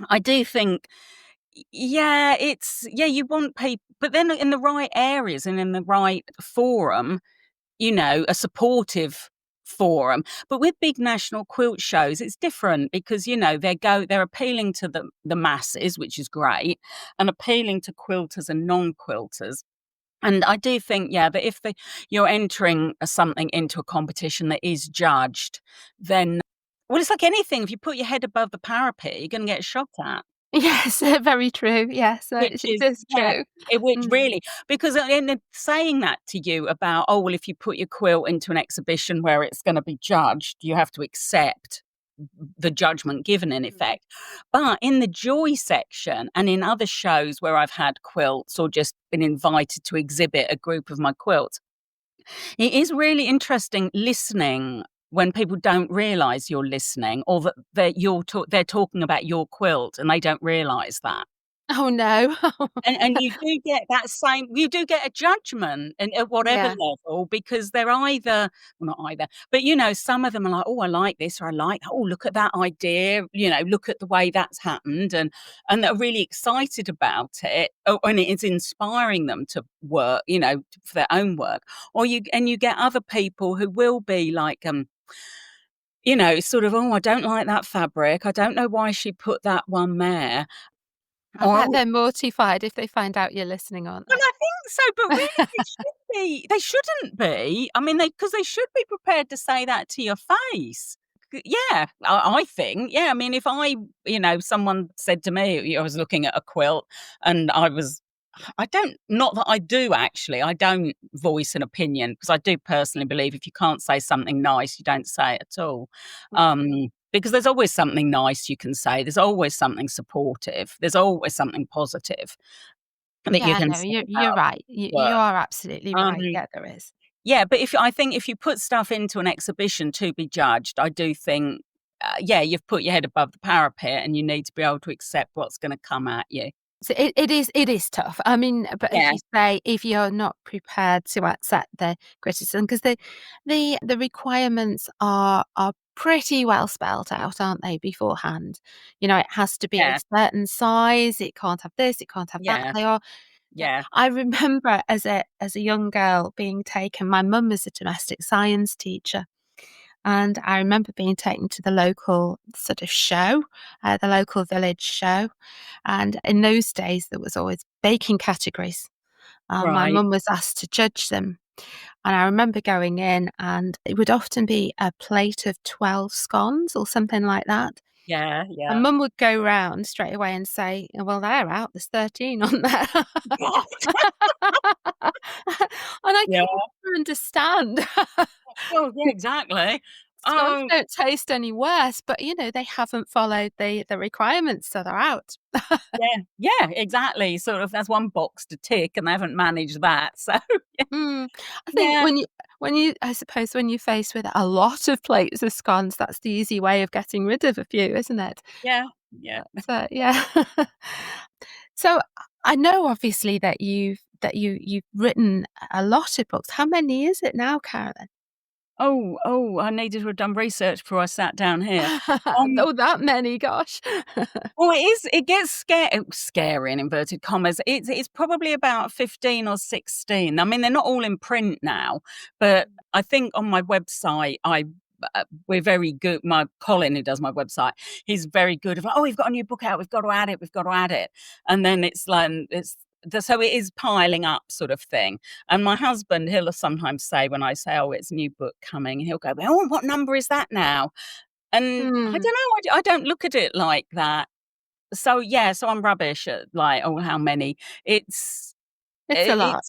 I do think, yeah, you want people, but then in the right areas and in the right forum, a supportive forum. But with big national quilt shows, it's different because, they're appealing to the masses, which is great, and appealing to quilters and non-quilters. And I do think, yeah, that if you're entering something into a competition that is judged, then, well, it's like anything. If you put your head above the parapet, you're going to get shot at. Yes, very true. Yes, Which it is, is yeah, true. which Mm. really, because in the saying that to you about, oh, well, if you put your quilt into an exhibition where it's gonna be judged, you have to accept the judgment given in Mm. effect. But in the joy section and in other shows where I've had quilts or just been invited to exhibit a group of my quilts, it is really interesting listening when people don't realise you're listening, or that they're talking about your quilt and they don't realise that. Oh, no. And you do get a judgment and at whatever Yeah. level, because they're either, well, not either, but, some of them are like, "Oh, I like this," or, "I like, oh, look at that idea," "Look at the way that's happened," and they're really excited about it, and it is inspiring them to work, for their own work. Or you get other people who will be like, sort of, "Oh, I don't like that fabric. I don't know why she put that one there." I Or, bet "Oh, they're mortified if they find out you're listening, aren't well, they? I think so, but really they should be. They shouldn't be. I mean, because they should be prepared to say that to your face. Yeah, I think. Yeah, I mean, if someone said to me, I was looking at a quilt and I don't, not that I do actually, I don't voice an opinion because I do personally believe if you can't say something nice, you don't say it at all. Because there's always something nice you can say. There's always something supportive. There's always something positive that you Yeah, can no, say you're about right. You work. are absolutely Um, right. Yeah, there is. yeah, but I think if you put stuff into an exhibition to be judged, I do think, yeah, you've put your head above the parapet and you need to be able to accept what's going to come at you. So it is tough. I mean, but as Yeah, you say, if you're not prepared to accept the criticism, because the requirements are pretty well spelled out, aren't they, beforehand? It has to be a yeah, certain size. It can't have this. It can't have that. yeah, They are. Yeah, yeah, I remember as a young girl being taken. My mum was a domestic science teacher. And I remember being taken to the local sort of show, the local village show. And in those days, there was always baking categories. My right, mum was asked to judge them. And I remember going in, and it would often be a plate of 12 scones or something like that. yeah, And yeah. mum would go round straight away and say, "Oh, well, they're out. There's 13 on there." And I Yeah. couldn't understand. Well, yeah, exactly. Scones Um, don't taste any worse, but, they haven't followed the requirements, so they're out. yeah, yeah, exactly. Sort of, there's one box to tick, and they haven't managed that. So, Mm. I think yeah, I suppose when you're faced with a lot of plates of scones, that's the easy way of getting rid of a few, isn't it? yeah, yeah. So, yeah. So, I know obviously that you've written a lot of books. How many is it now, Carolyn? Oh, I needed to have done research before I sat down here. Um, Oh, that many, gosh. well, it gets scary in inverted commas. It's probably about 15 or 16. I mean, they're not all in print now, but I think on my website, we're very good. My Colin, who does my website, he's very good. Of, oh, we've got a new book out. We've got to add it. We've got to add it. And then it's like, so it is piling up sort of thing. And my husband, he'll sometimes say when I say, oh, it's a new book coming, he'll go, oh, what number is that now? And I don't Hmm. know, I don't look at it like that. So, yeah, so I'm rubbish at like, oh, how many? It's It's a lot.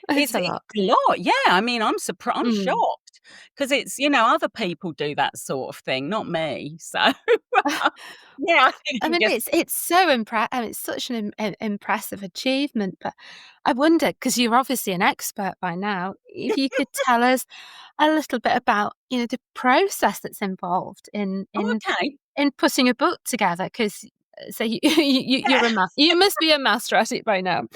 it's It's a lot. a lot, yeah. I mean, I'm Mm. shocked because it's, other people do that sort of thing, not me. So, yeah, I think I I'm mean, just it's so it's such an impressive achievement, but I wonder, because 'cause you're obviously an expert by now, if you could tell us a little bit about, the process that's involved in oh, okay. in putting a book together, 'cause So you must be a master at it by now.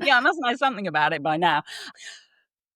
Yeah, I must know something about it by now.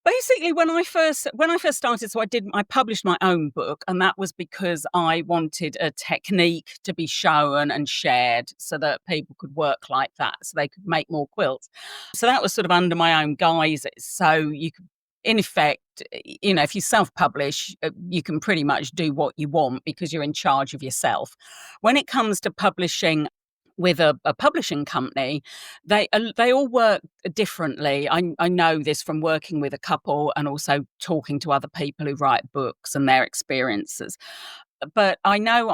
Basically, when I first started, so I published my own book, and that was because I wanted a technique to be shown and shared so that people could work like that, so they could make more quilts. So that was sort of under my own guises. So you could, in effect, if you self-publish, you can pretty much do what you want because you're in charge of yourself. When it comes to publishing with a publishing company, they all work differently. I know this from working with a couple and also talking to other people who write books and their experiences. But I know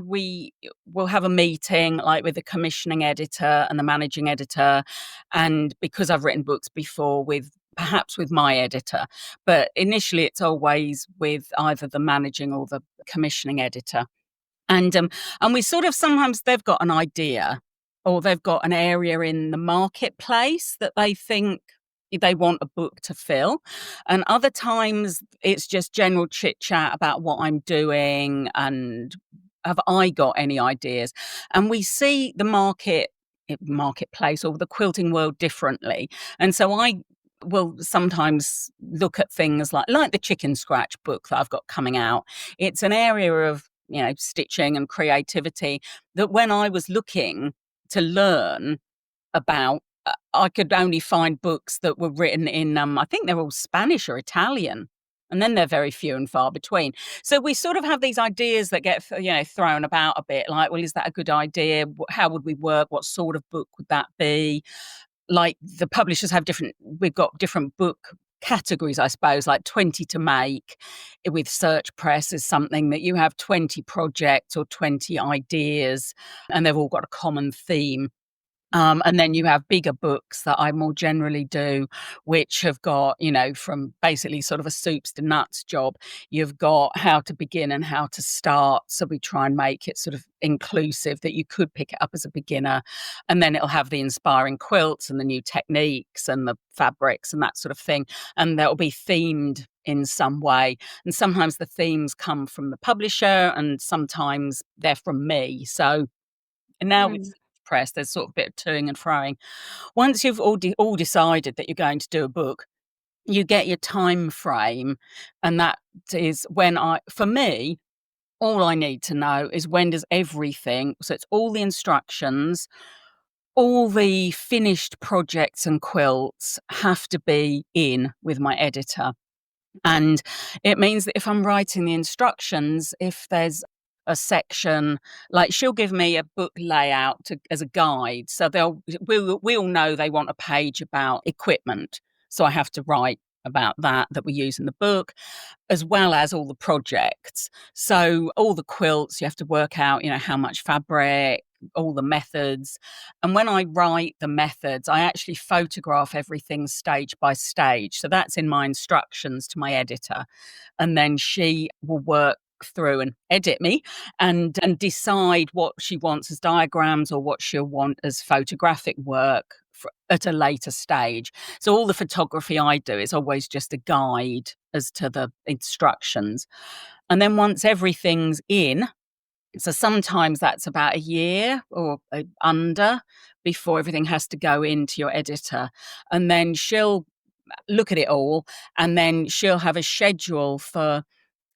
we will have a meeting like with the commissioning editor and the managing editor, and because I've written books before, perhaps with my editor, but initially it's always with either the managing or the commissioning editor. And we sort of, sometimes they've got an idea or they've got an area in the marketplace that they think they want a book to fill. And other times it's just general chit chat about what I'm doing and have I got any ideas? And we see the marketplace or the quilting world differently. And so I will sometimes look at things like the chicken scratch book that I've got coming out. It's an area of stitching and creativity that when I was looking to learn about, I could only find books that were written in, I think they're all Spanish or Italian, and then they're very few and far between. So we sort of have these ideas that get, thrown about a bit, like, well, is that a good idea? How would we work? What sort of book would that be? Like the publishers we've got different book categories, I suppose, like 20 to make. With Search Press is something that you have 20 projects or 20 ideas, and they've all got a common theme. And then you have bigger books that I more generally do, which have got, from basically sort of a soups to nuts job. You've got how to begin and how to start. So we try and make it sort of inclusive that you could pick it up as a beginner. And then it'll have the inspiring quilts and the new techniques and the fabrics and that sort of thing. And they'll be themed in some way. And sometimes the themes come from the publisher and sometimes they're from me. So now with Press, there's sort of a bit of toing and froing. Once you've all decided that you're going to do a book, you get your time frame, and that is for me, all I need to know is when does everything, so it's all the instructions, all the finished projects and quilts have to be in with my editor. And it means that if I'm writing the instructions, if there's a section, like she'll give me a book layout as a guide. So we'll know they want a page about equipment. So I have to write about that we use in the book, as well as all the projects. So all the quilts, you have to work out, how much fabric, all the methods. And when I write the methods, I actually photograph everything stage by stage. So that's in my instructions to my editor. And then she will work through and edit me and decide what she wants as diagrams or what she'll want as photographic work at a later stage. So all the photography I do is always just a guide as to the instructions. And then once everything's in, so sometimes that's about a year or under before everything has to go into your editor. And then she'll look at it all, and then she'll have a schedule for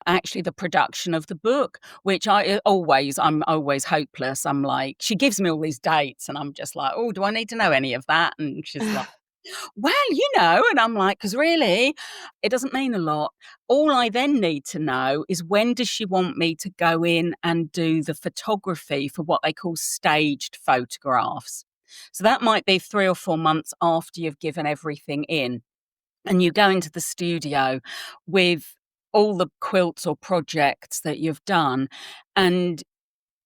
actually the production of the book, which I'm always hopeless. I'm like, she gives me all these dates and I'm just like, oh, do I need to know any of that? And she's like, well, and I'm like, because really, it doesn't mean a lot. All I then need to know is when does she want me to go in and do the photography for what they call staged photographs. So that might be 3 or 4 months after you've given everything in. And you go into the studio with all the quilts or projects that you've done, and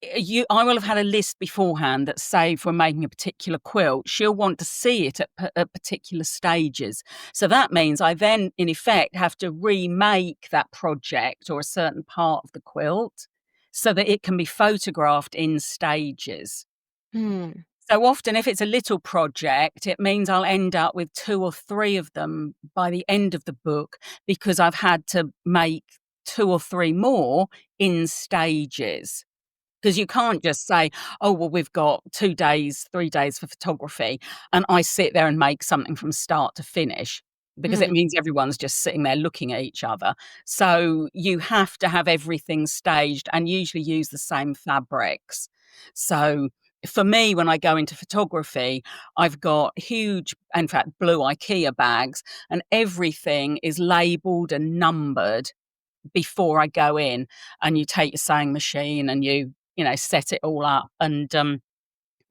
I will have had a list beforehand that, say, if we're making a particular quilt, she'll want to see it at particular stages. So that means I then, in effect, have to remake that project or a certain part of the quilt so that it can be photographed in stages. So often, if it's a little project, it means I'll end up with 2 or 3 of them by the end of the book because I've had to make 2 or 3 more in stages. Because you can't just say, oh, well, we've got 2 days, 3 days for photography, and I sit there and make something from start to finish, because it Mm. means everyone's just sitting there looking at each other. So you have to have everything staged and usually use the same fabrics. So for me, when I go into photography, I've got huge, in fact, blue IKEA bags, and everything is labeled and numbered before I go in, and you take your sewing machine and set it all up, and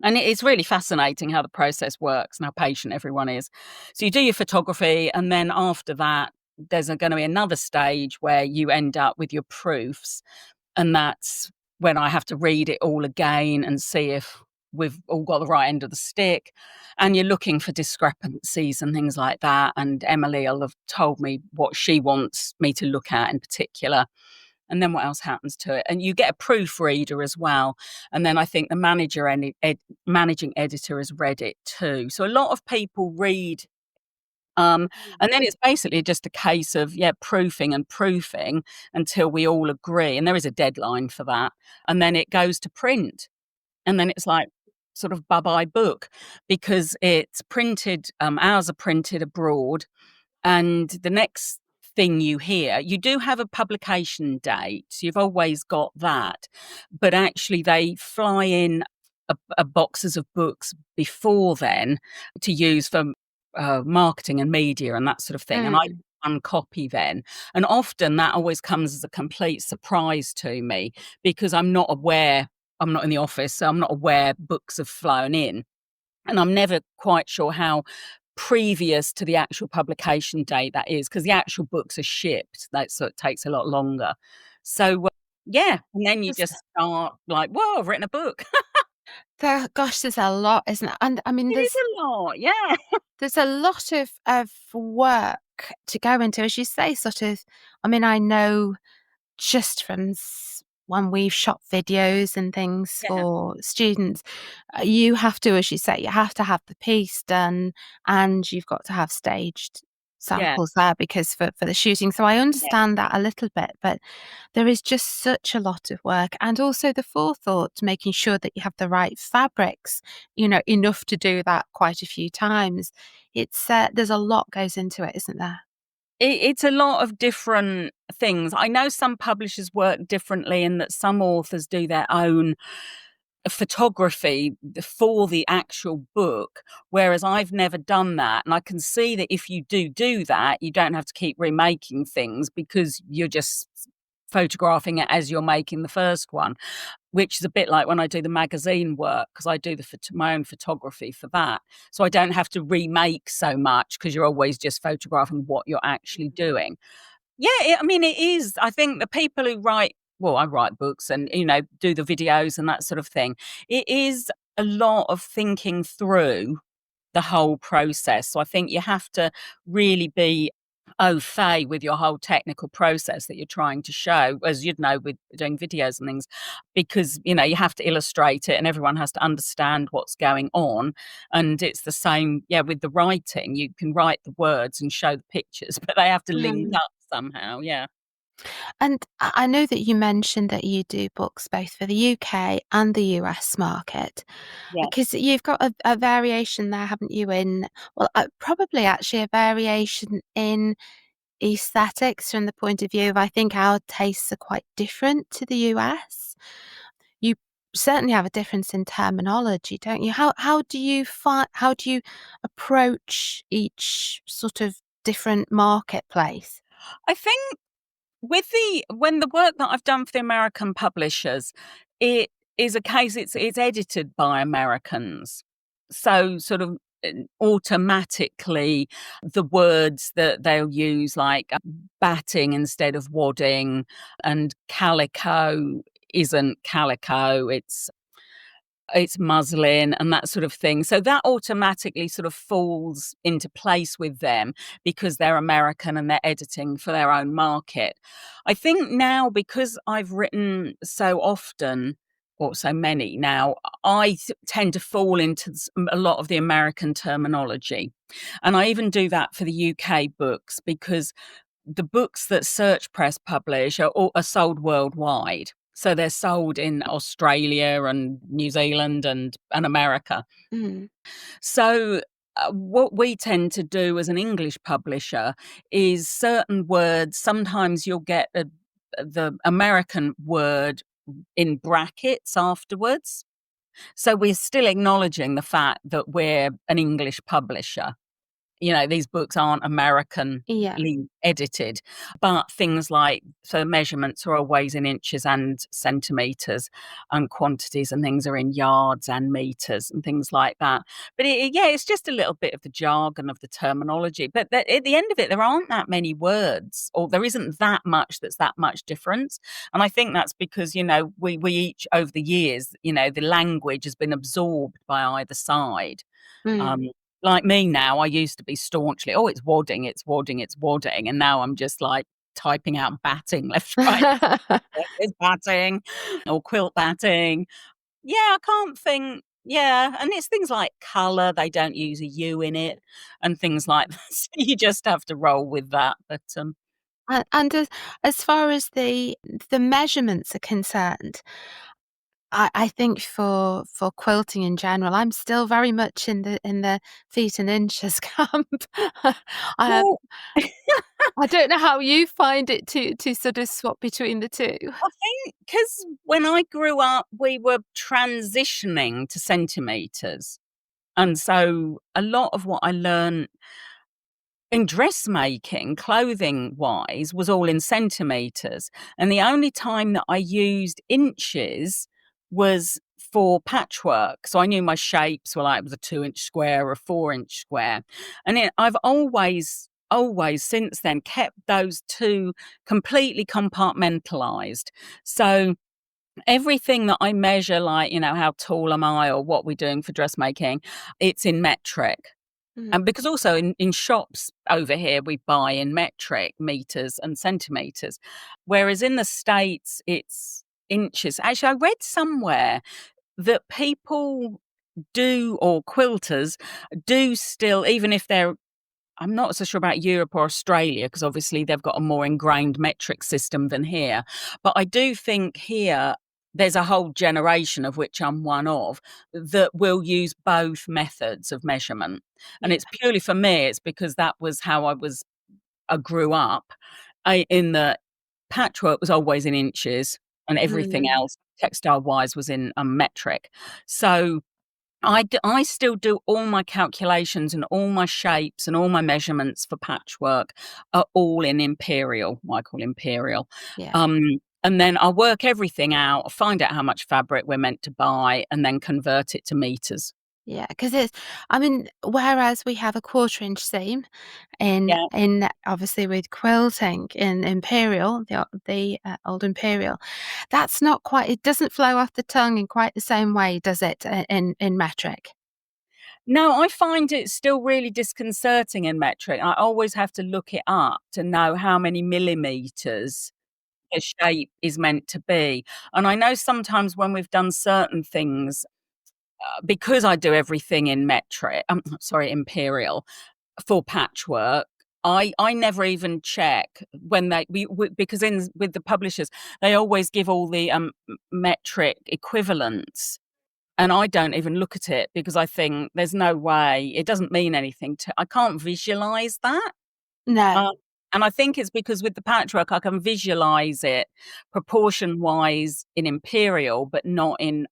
it's really fascinating how the process works and how patient everyone is. So you do your photography, and then after that, there's going to be another stage where you end up with your proofs, and that's when I have to read it all again and see if we've all got the right end of the stick. And you're looking for discrepancies and things like that. And Emily will have told me what she wants me to look at in particular. And then what else happens to it? And you get a proofreader as well. And then I think the managing editor has read it too. So a lot of people read, and then it's basically just a case of, proofing and proofing until we all agree. And there is a deadline for that. And then it goes to print. And then it's like sort of bye-bye book, because it's printed, ours are printed abroad. And the next thing you hear, you do have a publication date. You've always got that. But actually, they fly in a boxes of books before then to use for marketing and media and that sort of thing. And I Mm. uncopy then. And often that always comes as a complete surprise to me, because I'm not aware, I'm not in the office, so I'm not aware books have flown in. And I'm never quite sure how previous to the actual publication date that is, because the actual books are shipped. So it takes a lot longer. So, and then you There's just start like, whoa, I've written a book. gosh, there's a lot, isn't it? And I mean, It is a lot, yeah. there's a lot of work to go into, as you say, sort of. I mean, I know just from when we've shot videos and things Yeah, for students, you have to, as you say, you have to have the piece done, and you've got to have staged yeah, samples there because for the shooting. So I yeah. understand that a little bit, but there is just such a lot of work, and also the forethought, making sure that you have the right fabrics, enough to do that quite a few times. It's there's a lot goes into it, isn't there? It's a lot of different things. I know some publishers work differently, in that some authors do their own photography for the actual book, whereas I've never done that. And I can see that if you do that, you don't have to keep remaking things, because you're just photographing it as you're making the first one, which is a bit like when I do the magazine work, because I do my own photography for that. So I don't have to remake so much, because you're always just photographing what you're actually doing. Yeah, I mean, it is. I think the people who write, well, I write books and, do the videos and that sort of thing. It is a lot of thinking through the whole process. So I think you have to really be au fait with your whole technical process that you're trying to show, as you'd know with doing videos and things, because, you have to illustrate it and everyone has to understand what's going on. And it's the same, with the writing. You can write the words and show the pictures, but they have to link Mm. up somehow. Yeah. And I know that you mentioned that you do books both for the UK and the US market, Yeah. because you've got a variation there, haven't you? Well, probably actually a variation in aesthetics from the point of view of, I think our tastes are quite different to the US. You certainly have a difference in terminology, don't you? How do you approach each sort of different marketplace? I think when the work that I've done for the American publishers, it is a case, it's edited by Americans. So sort of automatically the words that they'll use, like batting instead of wadding, and calico isn't calico, it's muslin and that sort of thing. So that automatically sort of falls into place with them, because they're American and they're editing for their own market. I think now, because I've written so often, or so many now, I tend to fall into a lot of the American terminology. And I even do that for the UK books, because the books that Search Press publish are sold worldwide. So they're sold in Australia and New Zealand and America. Mm. So what we tend to do as an English publisher is certain words, sometimes you'll get the American word in brackets afterwards. So we're still acknowledging the fact that we're an English publisher. These books aren't Americanly Yeah. edited, but things like, so measurements are always in inches and centimeters, and quantities and things are in yards and meters and things like that. But it's just a little bit of the jargon of the terminology. But at the end of it, there aren't that many words, or there isn't that much that's that much difference. And I think that's because, we each, over the years, the language has been absorbed by either side. Um, Mm. like me now, I used to be staunchly, "Oh, it's wadding, it's wadding, it's wadding," and now I'm just, like, typing out batting left, right, it's batting or quilt batting. Yeah, I can't think, yeah, and it's things like colour, they don't use a U in it and things like that, so you just have to roll with that, but, And as far as the measurements are concerned, I think for quilting in general, I'm still very much in the feet and inches camp. I well, I don't know how you find it to sort of swap between the two. I think because when I grew up, we were transitioning to centimetres, and so a lot of what I learned in dressmaking, clothing-wise, was all in centimetres, and the only time that I used inches was for patchwork, so I knew my shapes were like, it was a 2-inch square or a 4-inch square, and I've always since then kept those 2 completely compartmentalised. So everything that I measure, like, how tall am I or what we're doing for dressmaking, it's in metric. Mm. And because also in shops over here, we buy in metric meters and centimeters, whereas in the States, it's inches. Actually, I read somewhere that people do, or quilters do still, even if they're, I'm not so sure about Europe or Australia, because obviously they've got a more ingrained metric system than here. But I do think here there's a whole generation, of which I'm one of, that will use both methods of measurement. And Yeah. it's purely for me, it's because that was how I grew up. In the patchwork was always in inches, and everything Mm. else textile wise was in metric. So I still do all my calculations and all my shapes and all my measurements for patchwork are all in imperial, what I call imperial. Yeah. Um, and then I work everything out, find out how much fabric we're meant to buy, and then convert it to meters. Yeah, because whereas we have a 1/4 inch seam Yeah. in obviously with quilting in Imperial, the old Imperial, that's not quite, it doesn't flow off the tongue in quite the same way, does it, in metric? No, I find it still really disconcerting in metric. I always have to look it up to know how many millimeters a shape is meant to be. And I know sometimes when we've done certain things, because I do everything in metric, sorry, imperial, for patchwork, I never even check when we because with the publishers, they always give all the metric equivalents, and I don't even look at it because I think there's no way, it doesn't mean anything to, I can't visualize that. No. Uh, and I think it's because with the patchwork, I can visualize it proportion wise in imperial, but not in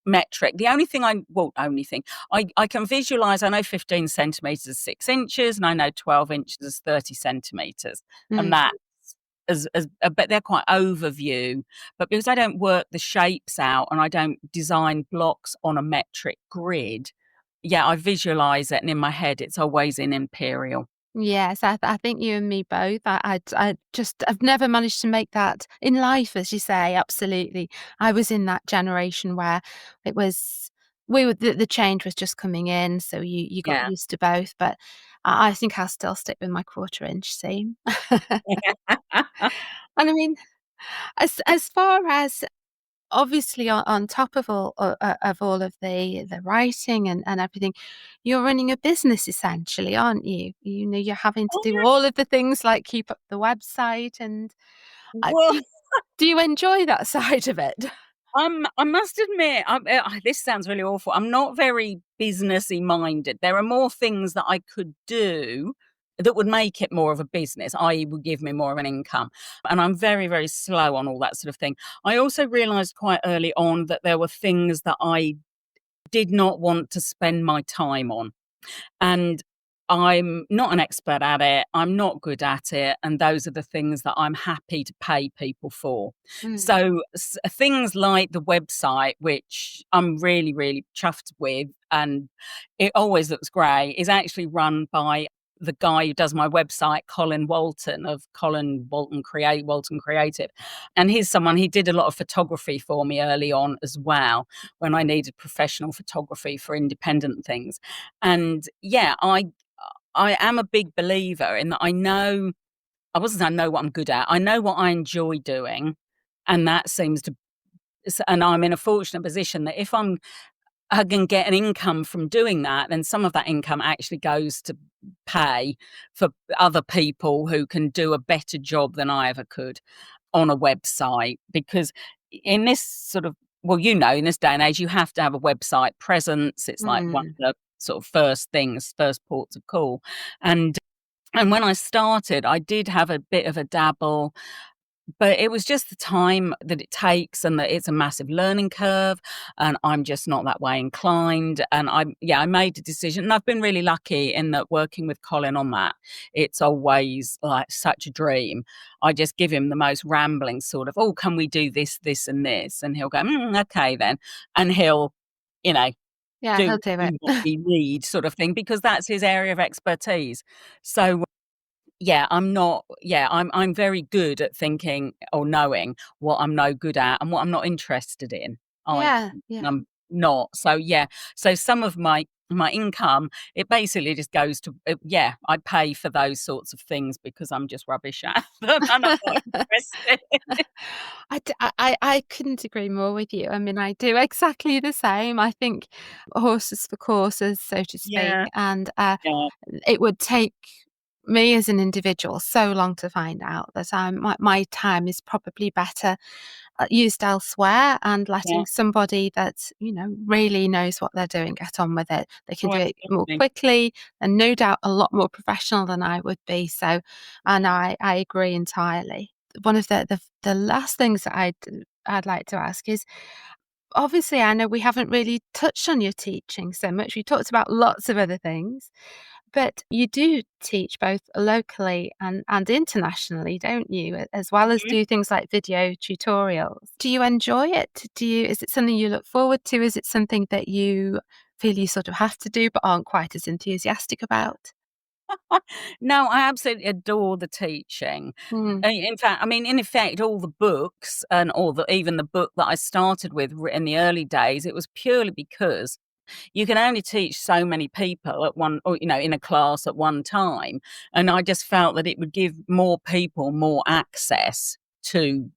metric. The only thing only thing I can visualize, I know 15 centimeters is 6 inches, and I know 12 inches is 30 centimeters, and Mm. that's but they're quite overview. But because I don't work the shapes out and I don't design blocks on a metric grid, yeah, I visualize it, and in my head, it's always in imperial. Yes, I think you and me both. I've never managed to make that in life, as you say. Absolutely, I was in that generation where it was we were the change was just coming in, so you got Yeah. used to both. But I think I'll still stick with my 1/4 inch seam. And I mean, as far as obviously on top of all of the writing and everything, you're running a business essentially, aren't you? You're having to Oh, do all of the things like keep up the website and well, do you Do you enjoy that side of it? I must admit, this sounds really awful. I'm not very businessy minded. There are more things that I could do that would make it more of a business, i.e., would give me more of an income. And I'm very, very slow on all that sort of thing. I also realized quite early on that there were things that I did not want to spend my time on. And I'm not an expert at it. I'm not good at it. And those are the things that I'm happy to pay people for. Mm. So things like the website, which I'm really, really chuffed with, and it always looks great, is actually run by the guy who does my website, Colin Walton of Walton Creative. And he's someone, he did a lot of photography for me early on as well, when I needed professional photography for independent things. And yeah, I am a big believer in that I wasn't saying I know what I'm good at. I know what I enjoy doing. And that seems to, and I'm in a fortunate position that if I can get an income from doing that, then some of that income actually goes to pay for other people who can do a better job than I ever could on a website. Because in this sort of, well, in this day and age, you have to have a website presence. It's like one of Mm. the sort of first ports of call. And when I started, I did have a bit of a dabble, but it was just the time that it takes and that it's a massive learning curve, and I'm just not that way inclined. And I made a decision, and I've been really lucky in that working with Colin on that. It's always like such a dream. I just give him the most rambling sort of, oh, can we do this, this, and this? And he'll go, okay then. And he'll, you know, Yeah, do he'll do it. what we need sort of thing, because that's his area of expertise. So yeah, I'm very good at thinking or knowing what I'm no good at and what I'm not interested in. Yeah, yeah. I'm not. So yeah, so some of my income, it basically just goes to I pay for those sorts of things because I'm just rubbish at them and I'm not interested. I couldn't agree more with you. I mean, I do exactly the same. I think horses for courses, so to speak, Yeah, and yeah, it would take me as an individual so long to find out that my time is probably better used elsewhere, and yeah. letting somebody that, really knows what they're doing get on with it. They can Oh, do it more absolutely. quickly and no doubt a lot more professional than I would be. So, and I agree entirely. One of the last things that I'd like to ask is, obviously, I know we haven't really touched on your teaching so much. We talked about lots of other things, but you do teach both locally and internationally, don't you? As well as Mhm. do things like video tutorials. Do you enjoy it? Is it something you look forward to? Is it something that you feel you sort of have to do but aren't quite as enthusiastic about? No, I absolutely adore the teaching. Mm, In fact, I mean, in effect, all the books and even the book that I started with in the early days, it was purely because you can only teach so many people at one, or in a class at one time, and I just felt that it would give more people more access to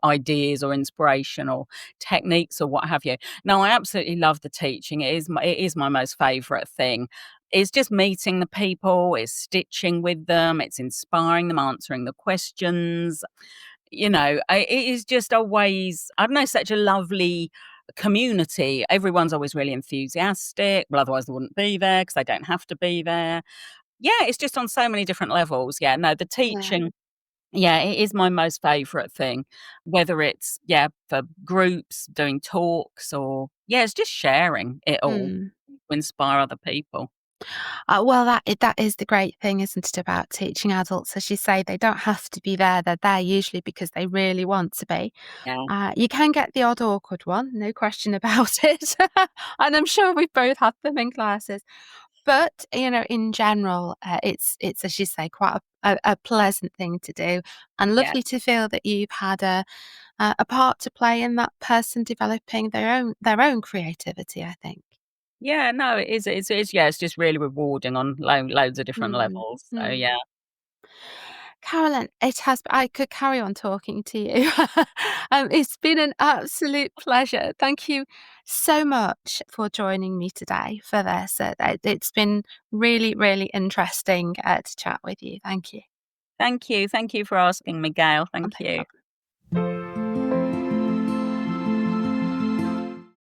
ideas or inspiration or techniques or what have you. No, I absolutely love the teaching. It is my most favorite thing. It's just meeting the people, it's stitching with them, it's inspiring them, answering the questions. It is just always, I don't know, such a lovely community. Everyone's always really enthusiastic. Well, otherwise they wouldn't be there because they don't have to be there. Yeah, it's just on so many different levels. Yeah, no, the yeah. teaching, yeah, it is my most favorite thing. Whether it's, for groups, doing talks, or, it's just sharing it all Mm. to inspire other people. Well, that is the great thing, isn't it, about teaching adults? As you say, they don't have to be there. They're there usually because they really want to be. Yeah. You can get the odd awkward one, no question about it. And I'm sure we've both had them in classes. But, in general, it's, as you say, quite a pleasant thing to do, and Yeah. lovely to feel that you've had a part to play in that person developing their own creativity, I think. Yeah, no, it is. It's just really rewarding on loads of different Mm, levels. So mm. yeah, Carolyn, I could carry on talking to you. It's been an absolute pleasure. Thank you so much for joining me today for this. It's been really, really interesting to chat with you. Thank you. thank you for asking me, Gail. No Thank you. problem.